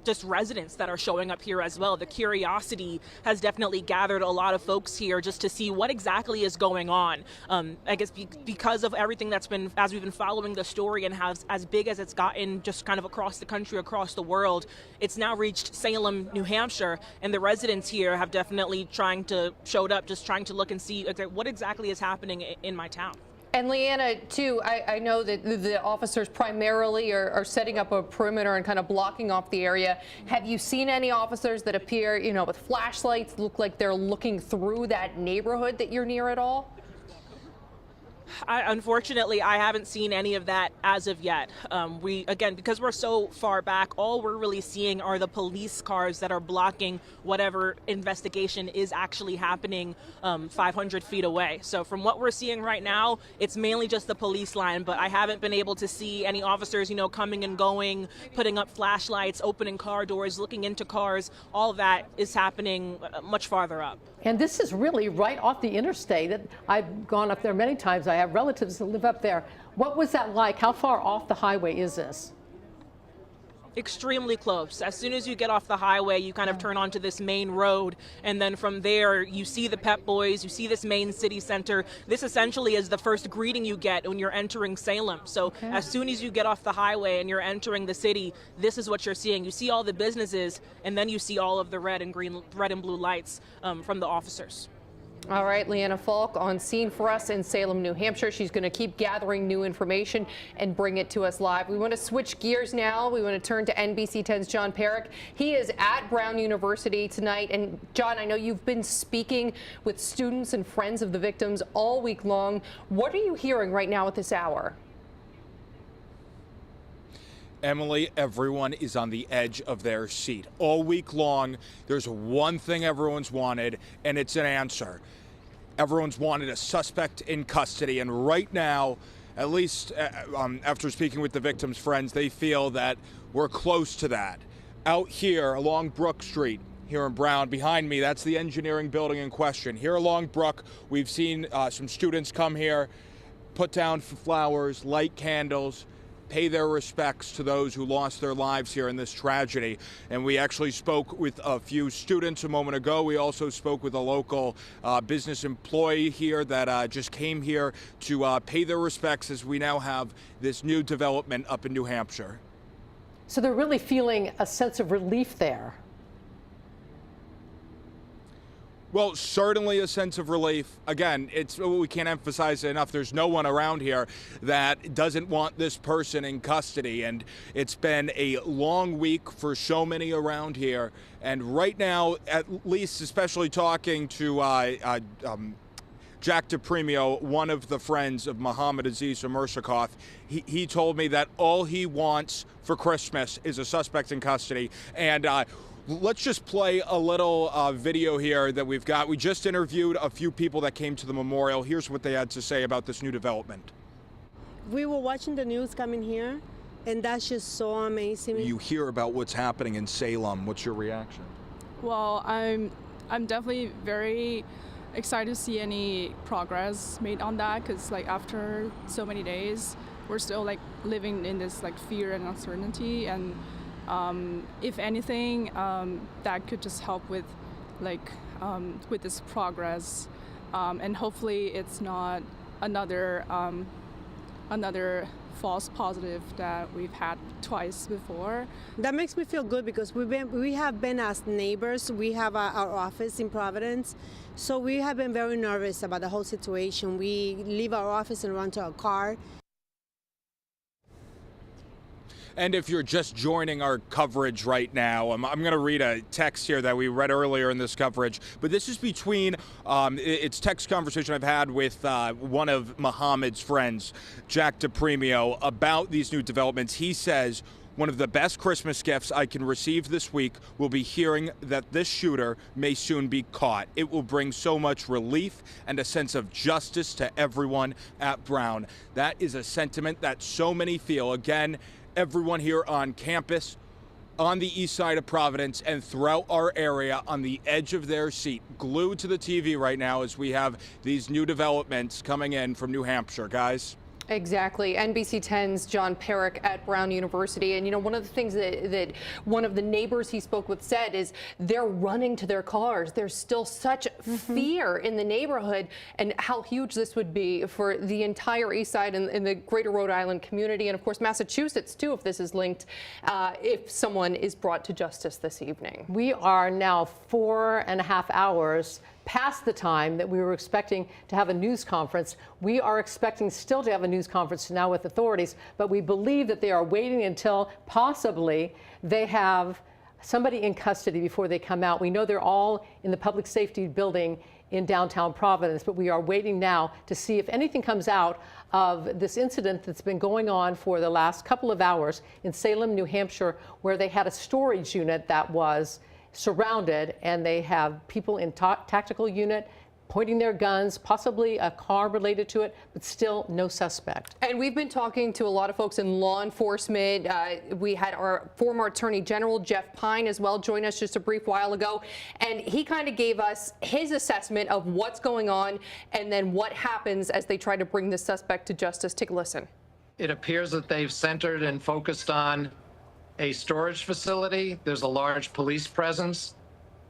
[SPEAKER 9] just residents that are showing up here as well. The curiosity has definitely gathered a lot of folks here just to see what exactly is going on. I guess because of everything that's been, as we've been following the story and as big as it's gotten just kind of across the country, across the world, it's now reached Salem, New Hampshire. And the residents here have definitely showed up, just trying to look and see what exactly is happening in my town.
[SPEAKER 3] And Leanna, too, I know that the officers primarily are setting up a perimeter and kind of blocking off the area. Have you seen any officers that appear, with flashlights, look like they're looking through that neighborhood that you're near at all?
[SPEAKER 9] Unfortunately, I haven't seen any of that as of yet. Because we're so far back, all we're really seeing are the police cars that are blocking whatever investigation is actually happening 500 feet away. So from what we're seeing right now, it's mainly just the police line, but I haven't been able to see any officers, coming and going, putting up flashlights, opening car doors, looking into cars. All of that is happening much farther up.
[SPEAKER 4] And this is really right off the interstate. I've gone up there many times. I have relatives that live up there. What was that like? How far off the highway is this?
[SPEAKER 9] Extremely close. As soon as you get off the highway, you kind of turn onto this main road, and then from there you see the Pep Boys, you see this main city center. This essentially is the first greeting you get when you're entering Salem. So as soon as you get off the highway and you're entering the city, this is what you're seeing. You see all the businesses, and then you see all of the red and blue lights from the officers.
[SPEAKER 3] All right, Leanna Falk on scene for us in Salem, New Hampshire. She's going to keep gathering new information and bring it to us live. We want to switch gears now. We want to turn to NBC 10's John Perrick. He is at Brown University tonight. And John, I know you've been speaking with students and friends of the victims all week long. What are you hearing right now at this hour?
[SPEAKER 6] Emily, everyone is on the edge of their seat. All week long, there's one thing everyone's wanted, and it's an answer. Everyone's wanted a suspect in custody, and right now, at least after speaking with the victims' friends, they feel that we're close to that. Out here along Brook Street, here in Brown, behind me, that's the engineering building in question. Here along Brook, we've seen some students come here, put down flowers, light candles, pay their respects to those who lost their lives here in this tragedy. And we actually spoke with a few students a moment ago. We also spoke with a local business employee here that just came here to pay their respects as we now have this new development up in New Hampshire.
[SPEAKER 4] So they're really feeling a sense of relief there.
[SPEAKER 6] Well, certainly a sense of relief. Again, we can't emphasize it enough. There's no one around here that doesn't want this person in custody. And it's been a long week for so many around here. And right now, at least, especially talking to Jack DePremio, one of the friends of Mohammed Aziz Umersakoff, he told me that all he wants for Christmas is a suspect in custody. And let's just play a little video here that we've got. We just interviewed a few people that came to the memorial. Here's what they had to say about this new development.
[SPEAKER 10] We were watching the news coming here, and that's just so amazing.
[SPEAKER 6] You hear about what's happening in Salem. What's your reaction?
[SPEAKER 11] Well, I'm definitely very excited to see any progress made on that, because after so many days, we're still living in this fear and uncertainty, and if anything, that could just help with this progress, and hopefully it's not another false positive that we've had twice before.
[SPEAKER 10] That makes me feel good because we have been as neighbors. We have our office in Providence, so we have been very nervous about the whole situation. We leave our office and run to our car.
[SPEAKER 6] And if you're just joining our coverage right now, I'm going to read a text here that we read earlier in this coverage. But this is between, it's text conversation I've had with one of Muhammad's friends, Jack DePremio, about these new developments. He says, one of the best Christmas gifts I can receive this week will be hearing that this shooter may soon be caught. It will bring so much relief and a sense of justice to everyone at Brown. That is a sentiment that so many feel. Again, everyone here on campus, on the east side of Providence, and throughout our area on the edge of their seat, glued to the TV right now as we have these new developments coming in from New Hampshire. Guys?
[SPEAKER 3] Exactly. NBC 10's John Perrick at Brown University. And, you know, one of the things that one of the neighbors he spoke with said is they're running to their cars. There's still such fear in the neighborhood, and how huge this would be for the entire east side and the greater Rhode Island community. And, of course, Massachusetts, too, if this is linked, if someone is brought to justice this evening.
[SPEAKER 4] We are now 4.5 hours past the time that we were expecting to have a news conference. We are expecting still to have a news conference now with authorities, but we believe that they are waiting until possibly they have somebody in custody before they come out. We know they're all in the public safety building in downtown Providence, but we are waiting now to see if anything comes out of this incident that's been going on for the last couple of hours in Salem, New Hampshire, where they had a storage unit that was surrounded, and they have people in tactical unit pointing their guns, possibly a car related to it, but still no suspect.
[SPEAKER 3] And we've been talking to a lot of folks in law enforcement. We had our former Attorney General, Jeff Pine, as well, join us just a brief while ago. And he kind of gave us his assessment of what's going on and then what happens as they try to bring the suspect to justice. Take a listen.
[SPEAKER 7] It appears that they've centered and focused on a storage facility. There's a large police presence.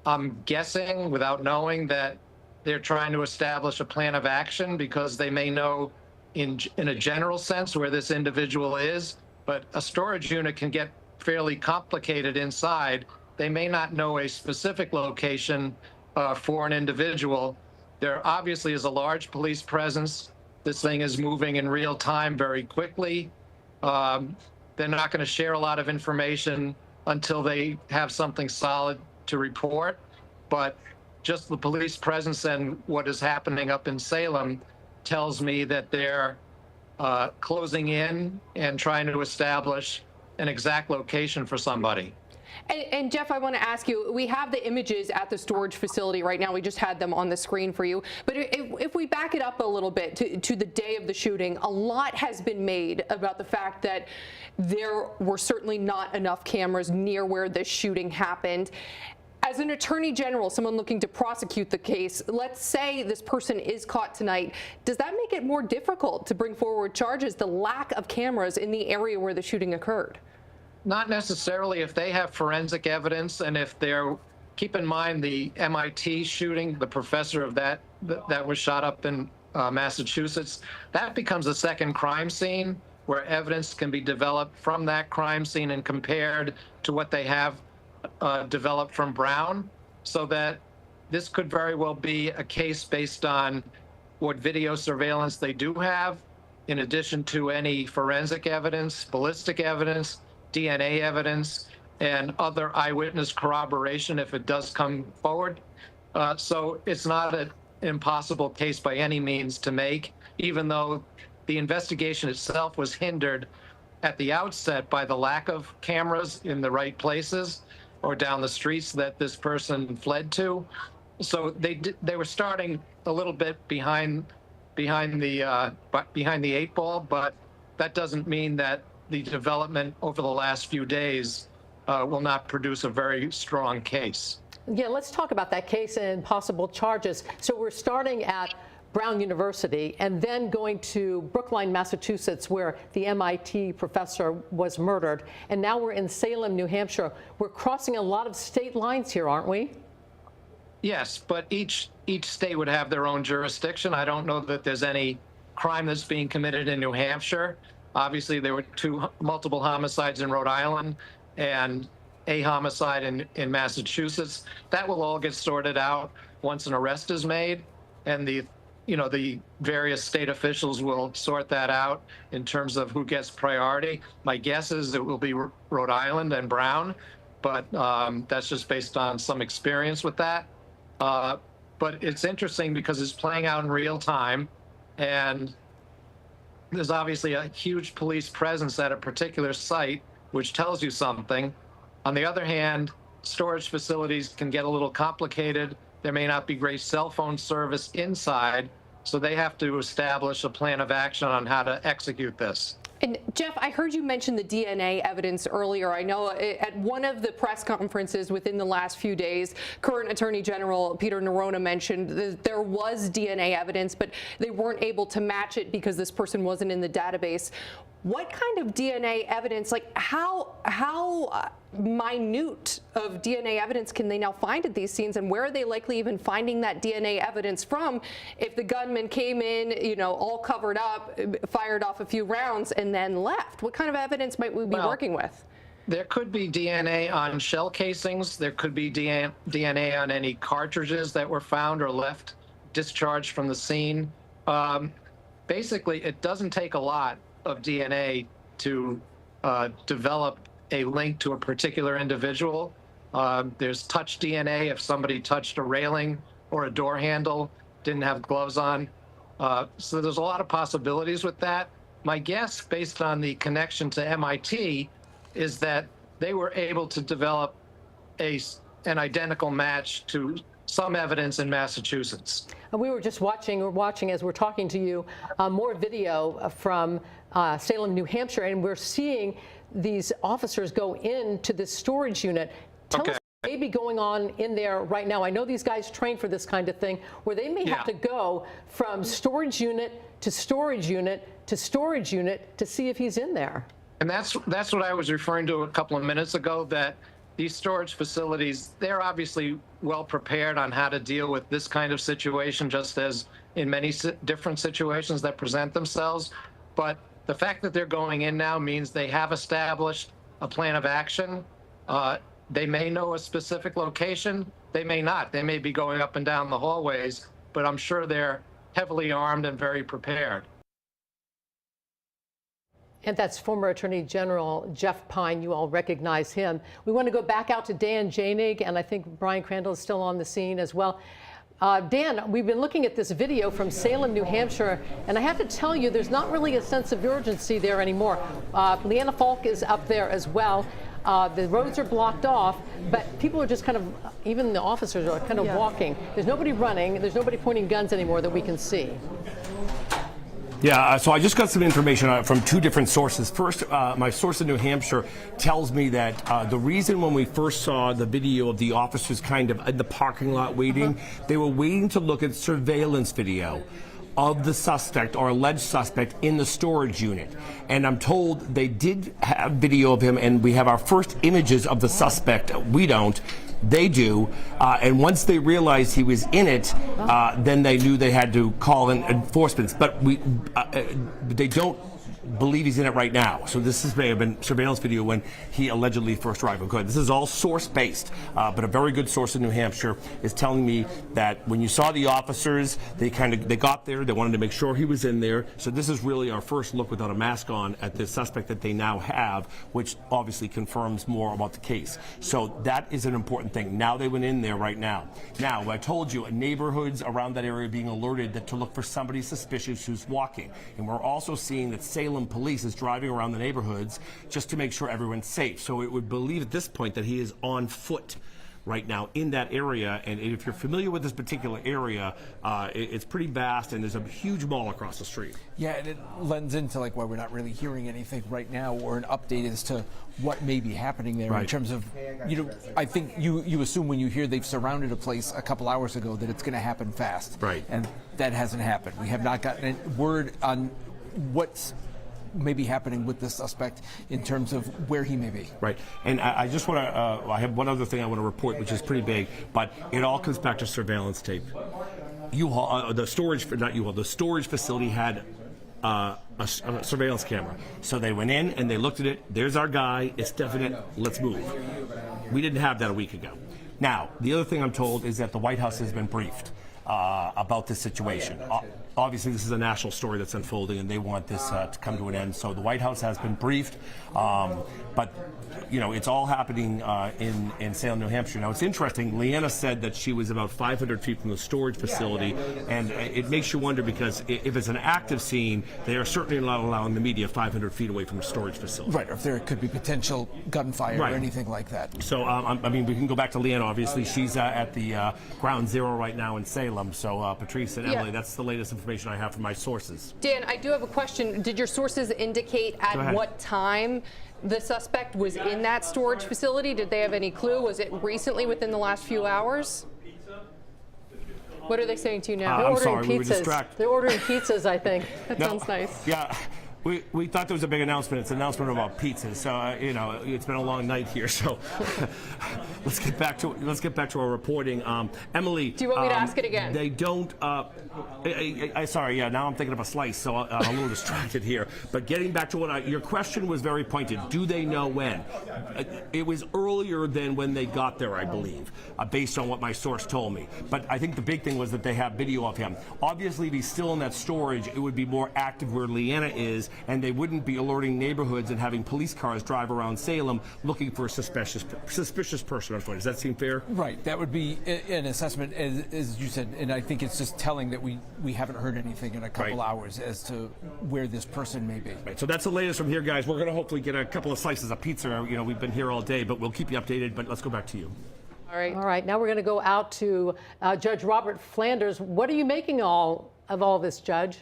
[SPEAKER 7] I'm guessing, without knowing, that they're trying to establish a plan of action because they may know in a general sense where this individual is, but a storage unit can get fairly complicated inside. They may not know a specific location for an individual. There obviously is a large police presence. This thing is moving in real time very quickly. They're not going to share a lot of information until they have something solid to report. But just the police presence and what is happening up in Salem tells me that they're closing in and trying to establish an exact location for somebody.
[SPEAKER 3] And Jeff, I want to ask you, we have the images at the storage facility right now. We just had them on the screen for you. But if we back it up a little bit to the day of the shooting, a lot has been made about the fact that there were certainly not enough cameras near where this shooting happened. As an attorney general, someone looking to prosecute the case, let's say this person is caught tonight. Does that make it more difficult to bring forward charges, the lack of cameras in the area where the shooting occurred?
[SPEAKER 7] Not necessarily if they have forensic evidence, and if they're, keep in mind the MIT shooting, the professor of that was shot up in Massachusetts, that becomes a second crime scene where evidence can be developed from that crime scene and compared to what they have developed from Brown, so that this could very well be a case based on what video surveillance they do have, in addition to any forensic evidence, ballistic evidence, DNA evidence, and other eyewitness corroboration if it does come forward. So it's not an impossible case by any means to make, even though the investigation itself was hindered at the outset by the lack of cameras in the right places or down the streets that this person fled to. So they were starting a little bit behind the eight ball, but that doesn't mean that the development over the last few days will not produce a very strong case.
[SPEAKER 4] Yeah, let's talk about that case and possible charges. So we're starting at Brown University and then going to Brookline, Massachusetts, where the MIT professor was murdered. And now we're in Salem, New Hampshire. We're crossing a lot of state lines here, aren't we?
[SPEAKER 7] Yes, but each state would have their own jurisdiction. I don't know that there's any crime that's being committed in New Hampshire. Obviously, there were multiple homicides in Rhode Island and a homicide in Massachusetts. That will all get sorted out once an arrest is made, and the various state officials will sort that out in terms of who gets priority. My guess is it will be Rhode Island and Brown, but that's just based on some experience with that. But it's interesting because it's playing out in real time, and there's obviously a huge police presence at a particular site, which tells you something. On the other hand, storage facilities can get a little complicated. There may not be great cell phone service inside, so they have to establish a plan of action on how to execute this.
[SPEAKER 3] And Jeff, I heard you mention the DNA evidence earlier. I know at one of the press conferences within the last few days, current Attorney General Peter Nerona mentioned that there was DNA evidence, but they weren't able to match it because this person wasn't in the database. What kind of DNA evidence, like how minute of DNA evidence can they now find at these scenes, and where are they likely even finding that DNA evidence from if the gunman came in, all covered up, fired off a few rounds, and then left? What kind of evidence might we be working with?
[SPEAKER 7] There could be DNA on shell casings. There could be DNA on any cartridges that were found or left discharged from the scene. Basically, it doesn't take a lot of DNA to develop a link to a particular individual. There's touch DNA if somebody touched a railing or a door handle, didn't have gloves on. So there's a lot of possibilities with that. My guess, based on the connection to MIT, is that they were able to develop an identical match to some evidence in Massachusetts.
[SPEAKER 4] We were just watching as we're talking to you, more video from Salem, New Hampshire, and we're seeing these officers go into this storage unit. Tell us what may be going on in there right now. I know these guys train for this kind of thing, where they may have to go from storage unit to storage unit to storage unit to see if he's in there.
[SPEAKER 7] And that's what I was referring to a couple of minutes ago, that these storage facilities, they're obviously well prepared on how to deal with this kind of situation, just as in many different situations that present themselves. But the fact that they're going in now means they have established a plan of action. They may know a specific location. They may not. They may be going up and down the hallways, but I'm sure they're heavily armed and very prepared.
[SPEAKER 4] And that's former Attorney General Jeff Pine. You all recognize him. We want to go back out to Dan Janig, and I think Brian Crandall is still on the scene as well. Dan, we've been looking at this video from Salem, New Hampshire, and I have to tell you, there's not really a sense of urgency there anymore. Leanna Falk is up there as well. The roads are blocked off, but people are just kind of, even the officers are kind of walking. There's nobody running. There's nobody pointing guns anymore that we can see.
[SPEAKER 2] Yeah, so I just got some information from two different sources. First, my source in New Hampshire tells me that the reason when we first saw the video of the officers kind of in the parking lot waiting, they were waiting to look at surveillance video of the suspect or alleged suspect in the storage unit. And I'm told they did have video of him, and we have our first images of the suspect. We don't. They do, and once they realized he was in it, then they knew they had to call in enforcement. But they don't believe he's in it right now. So this may have been surveillance video when he allegedly first arrived. Okay, this is all source-based, but a very good source in New Hampshire is telling me that when you saw the officers, they got there, they wanted to make sure he was in there. So this is really our first look without a mask on at the suspect that they now have, which obviously confirms more about the case. So that is an important thing. Now they went in there right now. Now, I told you, neighborhoods around that area being alerted to look for somebody suspicious who's walking. And we're also seeing that Salem police is driving around the neighborhoods just to make sure everyone's safe. So it would believe at this point that he is on foot right now in that area. And if you're familiar with this particular area, it's pretty vast, and there's a huge mall across the street.
[SPEAKER 1] Yeah, and it lends into like why we're not really hearing anything right now, or an update as to what may be happening there in terms of, I think you assume when you hear they've surrounded a place a couple hours ago that it's going to happen fast.
[SPEAKER 2] Right.
[SPEAKER 1] And that hasn't happened. We have not gotten a word on what's maybe happening with the suspect in terms of where he may be.
[SPEAKER 2] Right. And I just want to, I have one other thing I want to report, which is pretty big, but it all comes back to surveillance tape. U-Haul, the storage facility had a surveillance camera. So they went in and they looked at it. There's our guy. It's definite. Let's move. We didn't have that a week ago. Now, the other thing I'm told is that the White House has been briefed about this situation. Obviously, this is a national story that's unfolding, and they want this to come to an end. So the White House has been briefed, but it's all happening in Salem, New Hampshire. Now, it's interesting. Leanna said that she was about 500 feet from the storage facility, and it makes you wonder because if it's an active scene, they are certainly not allowing the media 500 feet away from the storage facility.
[SPEAKER 1] Right, or if there could be potential gunfire or anything like that.
[SPEAKER 2] So, I mean, we can go back to Leanna, obviously. She's at the ground zero right now in Salem. So, Patrice and Emily, that's the latest information I have from my sources.
[SPEAKER 3] Dan, I do have a question. Did your sources indicate at what time the suspect was in that storage facility? Did they have any clue? Was it recently, within the last few hours? What are they saying to you now?
[SPEAKER 2] I'm sorry, we were distracted.
[SPEAKER 4] They're ordering pizzas, I think.
[SPEAKER 3] That sounds nice.
[SPEAKER 2] Yeah. We thought there was a big announcement. It's an announcement about pizzas. So it's been a long night here. So let's get back to our reporting. Emily,
[SPEAKER 3] do you want me to ask it again?
[SPEAKER 2] They don't. Sorry. Yeah. Now I'm thinking of a slice, so I'm a little distracted here. But getting back to your question was very pointed. Do they know when? It was earlier than when they got there, I believe, based on what my source told me. But I think the big thing was that they have video of him. Obviously, if he's still in that storage, it would be more active where Leanna is. And they wouldn't be alerting neighborhoods and having police cars drive around Salem looking for a suspicious person on foot. Does that seem fair?
[SPEAKER 1] Right. That would be an assessment, as you said, and I think it's just telling that we haven't heard anything in a couple hours as to where this person may be.
[SPEAKER 2] Right. So that's the latest from here, guys. We're going to hopefully get a couple of slices of pizza. We've been here all day, but we'll keep you updated. But let's go back to you.
[SPEAKER 4] All right. Now we're going to go out to Judge Robert Flanders. What are you making of all this, Judge?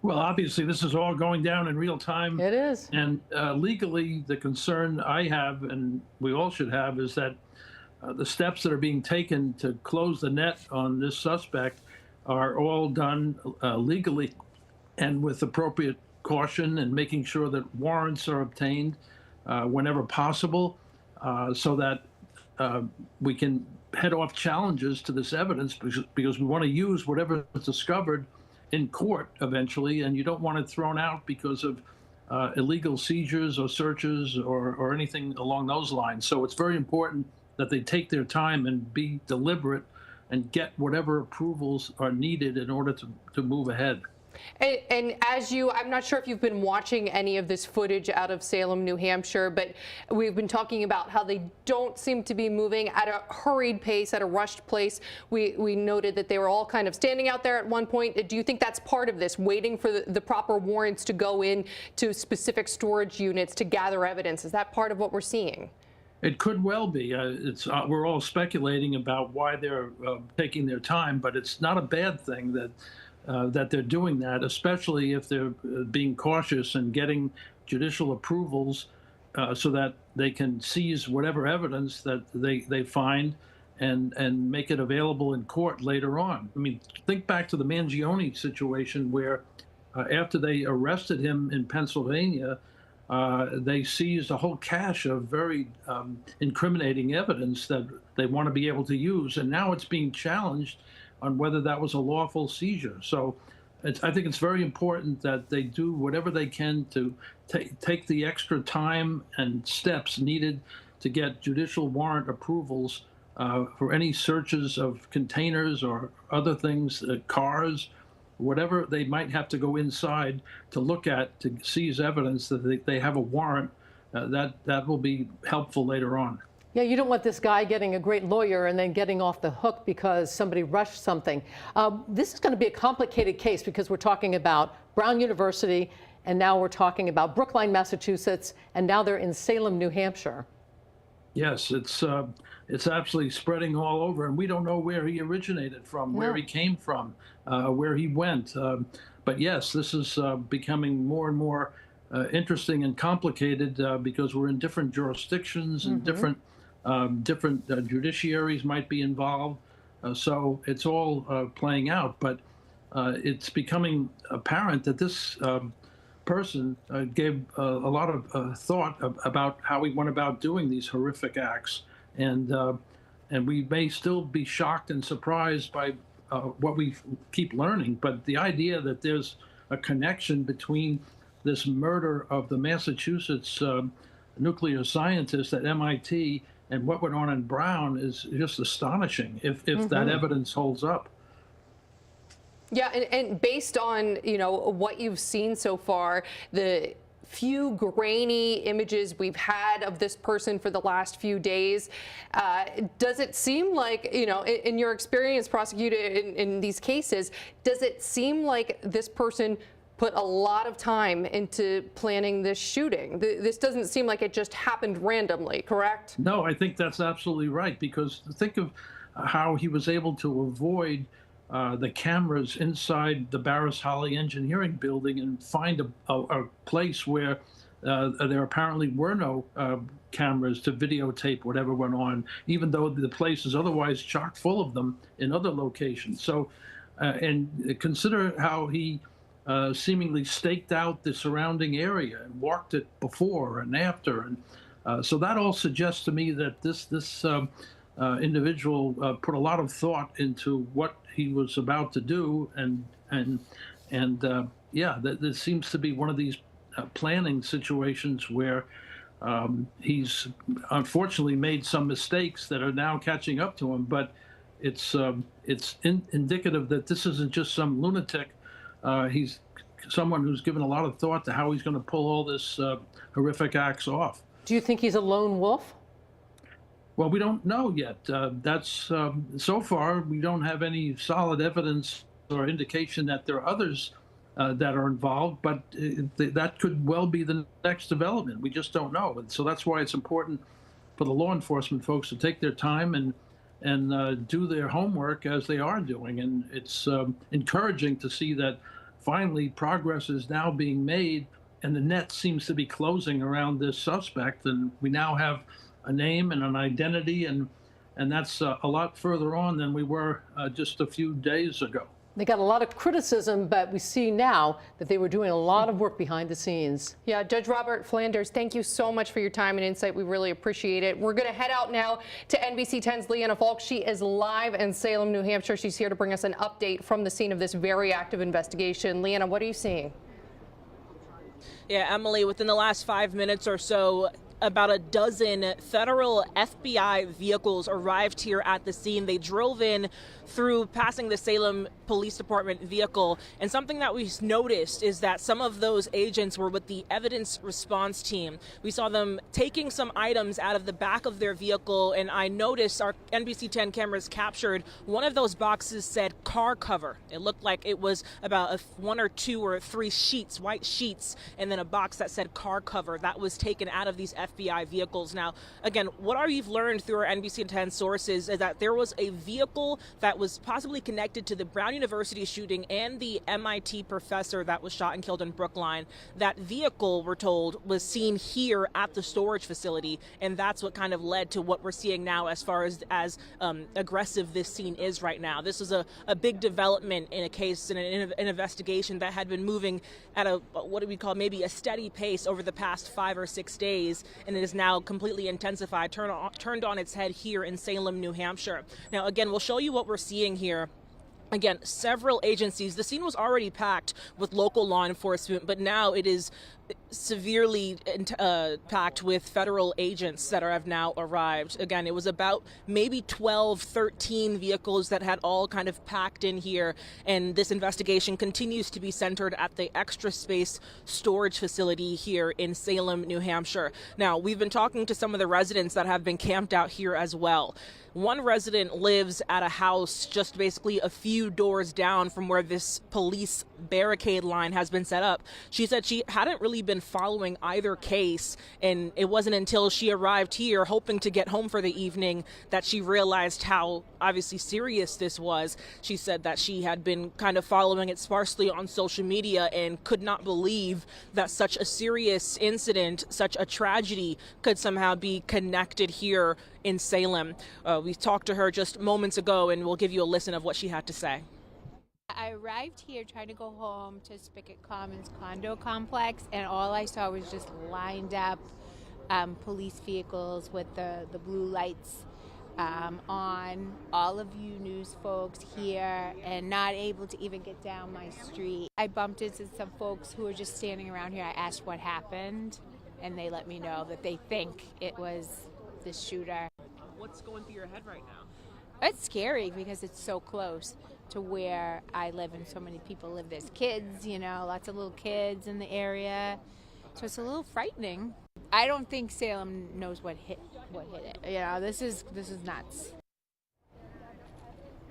[SPEAKER 12] Well, obviously, this is all going down in real time.
[SPEAKER 4] It is.
[SPEAKER 12] And legally, the concern I have, and we all should have, is that the steps that are being taken to close the net on this suspect are all done legally and with appropriate caution and making sure that warrants are obtained whenever possible so that we can head off challenges to this evidence because we want to use whatever is discovered in court eventually, and you don't want it thrown out because of illegal seizures or searches or anything along those lines. So it's very important that they take their time and be deliberate and get whatever approvals are needed in order to move ahead.
[SPEAKER 3] And I'm not sure if you've been watching any of this footage out of Salem, New Hampshire, but we've been talking about how they don't seem to be moving at a hurried pace, at a rushed pace. We noted that they were all kind of standing out there at one point. Do you think that's part of this, waiting for the proper warrants to go in to specific storage units to gather evidence? Is that part of what we're seeing?
[SPEAKER 12] It could well be. We're all speculating about why they're taking their time, but it's not a bad thing that they're doing that, especially if they're being cautious and getting judicial approvals so that they can seize whatever evidence that they find and make it available in court later on. I mean, think back to the Mangione situation where after they arrested him in Pennsylvania, they seized a whole cache of very incriminating evidence that they want to be able to use. And now it's being challenged on whether that was a lawful seizure. So I think it's very important that they do whatever they can to take the extra time and steps needed to get judicial warrant approvals for any searches of containers or other things, cars, whatever they might have to go inside to look at to seize evidence that they have a warrant. That will be helpful later on.
[SPEAKER 4] Yeah, you don't want this guy getting a great lawyer and then getting off the hook because somebody rushed something. This is going to be a complicated case because we're talking about Brown University, and now we're talking about Brookline, Massachusetts, and now they're in Salem, New Hampshire.
[SPEAKER 12] Yes, it's absolutely spreading all over, and we don't know where he originated from, where he came from, where he went. But yes, this is becoming more and more interesting and complicated because we're in different jurisdictions and different judiciaries might be involved. So it's all playing out, but it's becoming apparent that this person gave a lot of thought about how he went about doing these horrific acts. And we may still be shocked and surprised by what we keep learning. But the idea that there's a connection between this murder of the Massachusetts nuclear scientist at MIT and what went on in Brown is just astonishing if that evidence holds up.
[SPEAKER 3] Yeah, and based on, what you've seen so far, the few grainy images we've had of this person for the last few days, does it seem like, in your experience prosecuting in these cases, does it seem like this person put a lot of time into planning this shooting? This doesn't seem like it just happened randomly, correct?
[SPEAKER 12] No, I think that's absolutely right, because think of how he was able to avoid the cameras inside the Barris Holly Engineering Building and find a place where there apparently were no cameras to videotape whatever went on, even though the place is otherwise chock full of them in other locations. So, and consider how he seemingly staked out the surrounding area and walked it before and after. And so that all suggests to me that this individual put a lot of thought into what he was about to do, and yeah, there seems to be one of these planning situations where he's unfortunately made some mistakes that are now catching up to him. But it's indicative that this isn't just some lunatic. He's someone who's given a lot of thought to how he's going to pull all this horrific acts off.
[SPEAKER 4] Do you think he's a lone wolf?
[SPEAKER 12] Well, we don't know yet. So far, we don't have any solid evidence or indication that there are others that are involved, but that could well be the next development. We just don't know. And so that's why it's important for the law enforcement folks to take their time and do their homework as they are doing. And it's encouraging to see that finally progress is now being made and the net seems to be closing around this suspect. And we now have a name and an identity, and that's a lot further on than we were just a few days ago.
[SPEAKER 4] They got a lot of criticism, but we see now that they were doing a lot of work behind the scenes.
[SPEAKER 3] Yeah, Judge Robert Flanders, thank you so much for your time and insight. We really appreciate it. We're going to head out now to NBC 10's Leanna Falk. She is live in Salem, New Hampshire. She's here to bring us an update from the scene of this very active investigation. Leanna, what are you seeing?
[SPEAKER 9] Yeah, Emily, within the last 5 minutes or so, about a dozen federal FBI vehicles arrived here at the scene. They drove in through passing the Salem Police Department vehicle. And something that we noticed is that some of those agents were with the evidence response team. We saw them taking some items out of the back of their vehicle, and I noticed our NBC 10 cameras captured one of those boxes said car cover. It looked like it was about 1 or 2 or 3 sheets, white sheets, and then a box that said car cover. That was taken out of these FBI vehicles. Now, again, what we've learned through our NBC 10 sources is that there was a vehicle that was possibly connected to the Brown University shooting and the MIT professor that was shot and killed in Brookline. That vehicle, we're told, was seen here at the storage facility, and that's what kind of led to what we're seeing now as far as aggressive this scene is right now. This is a big development in a case, in an investigation that had been moving at what do we call maybe a steady pace over the past 5 or 6 days, and it is now completely intensified, turned on its head here in Salem, New Hampshire. Now, again, we'll show you what we're seeing here. Again, several agencies. The scene was already packed with local law enforcement, but now it is severely packed with federal agents that have now arrived. Again, it was about maybe 12, 13 vehicles that had all kind of packed in here, and this investigation continues to be centered at the Extra Space storage facility here in Salem, New Hampshire. Now, we've been talking to some of the residents that have been camped out here as well. One resident lives at a house just basically a few doors down from where this police barricade line has been set up. She said she hadn't really been following either case, and it wasn't until she arrived here hoping to get home for the evening that she realized how obviously serious this was. She said that she had been kind of following it sparsely on social media and could not believe that such a serious incident, such a tragedy, could somehow be connected here in Salem. We talked to her just moments ago, and we'll give you a listen of what she had to say.
[SPEAKER 13] I arrived here trying to go home to Spigot Commons condo complex, and all I saw was just lined up police vehicles with the blue lights on all of you news folks here and not able to even get down my street. I bumped into some folks who were just standing around here. I asked what happened, and they let me know that they think it was the shooter.
[SPEAKER 9] What's going through your head right now?
[SPEAKER 13] It's scary because it's so close to where I live and so many people live. There's kids, you know, lots of little kids in the area. So it's a little frightening. I don't think Salem knows what hit it. You know, this is nuts.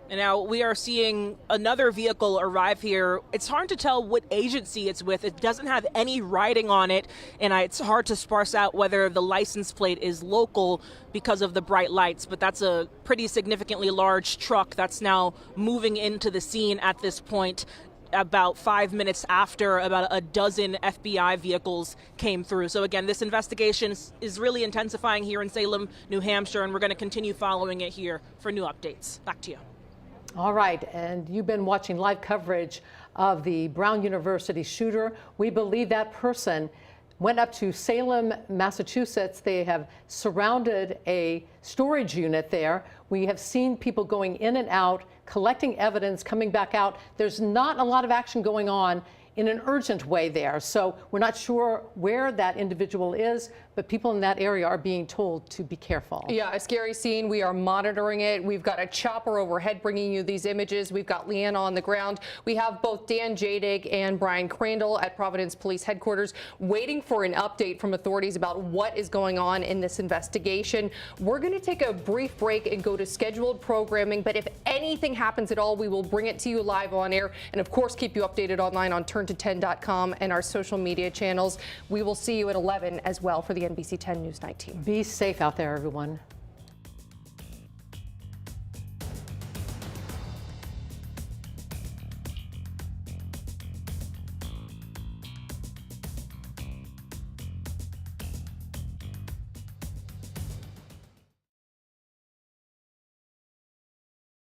[SPEAKER 9] And now we are seeing another vehicle arrive here. It's hard to tell what agency it's with. It doesn't have any writing on it, and it's hard to sparse out whether the license plate is local because of the bright lights. But that's a pretty significantly large truck that's now moving into the scene at this point, about 5 minutes after about a dozen FBI vehicles came through. So again, this investigation is really intensifying here in Salem, New Hampshire, and we're going to continue following it here for new updates. Back to you.
[SPEAKER 4] All right, and you've been watching live coverage of the Brown University shooter. We believe that person went up to Salem, Massachusetts. They have surrounded a storage unit there. We have seen people going in and out, collecting evidence, coming back out. There's not a lot of action going on in an urgent way there. So we're not sure where that individual is, but people in that area are being told to be careful.
[SPEAKER 3] Yeah, a scary scene. We are monitoring it. We've got a chopper overhead bringing you these images. We've got Leanna on the ground. We have both Dan Jadig and Brian Crandall at Providence Police Headquarters waiting for an update from authorities about what is going on in this investigation. We're going to take a brief break and go to scheduled programming, but if anything happens at all, we will bring it to you live on air and, of course, keep you updated online on turnto10.com and our social media channels. We will see you at 11 as well for the NBC 10 News Night team.
[SPEAKER 4] Be safe out there, everyone.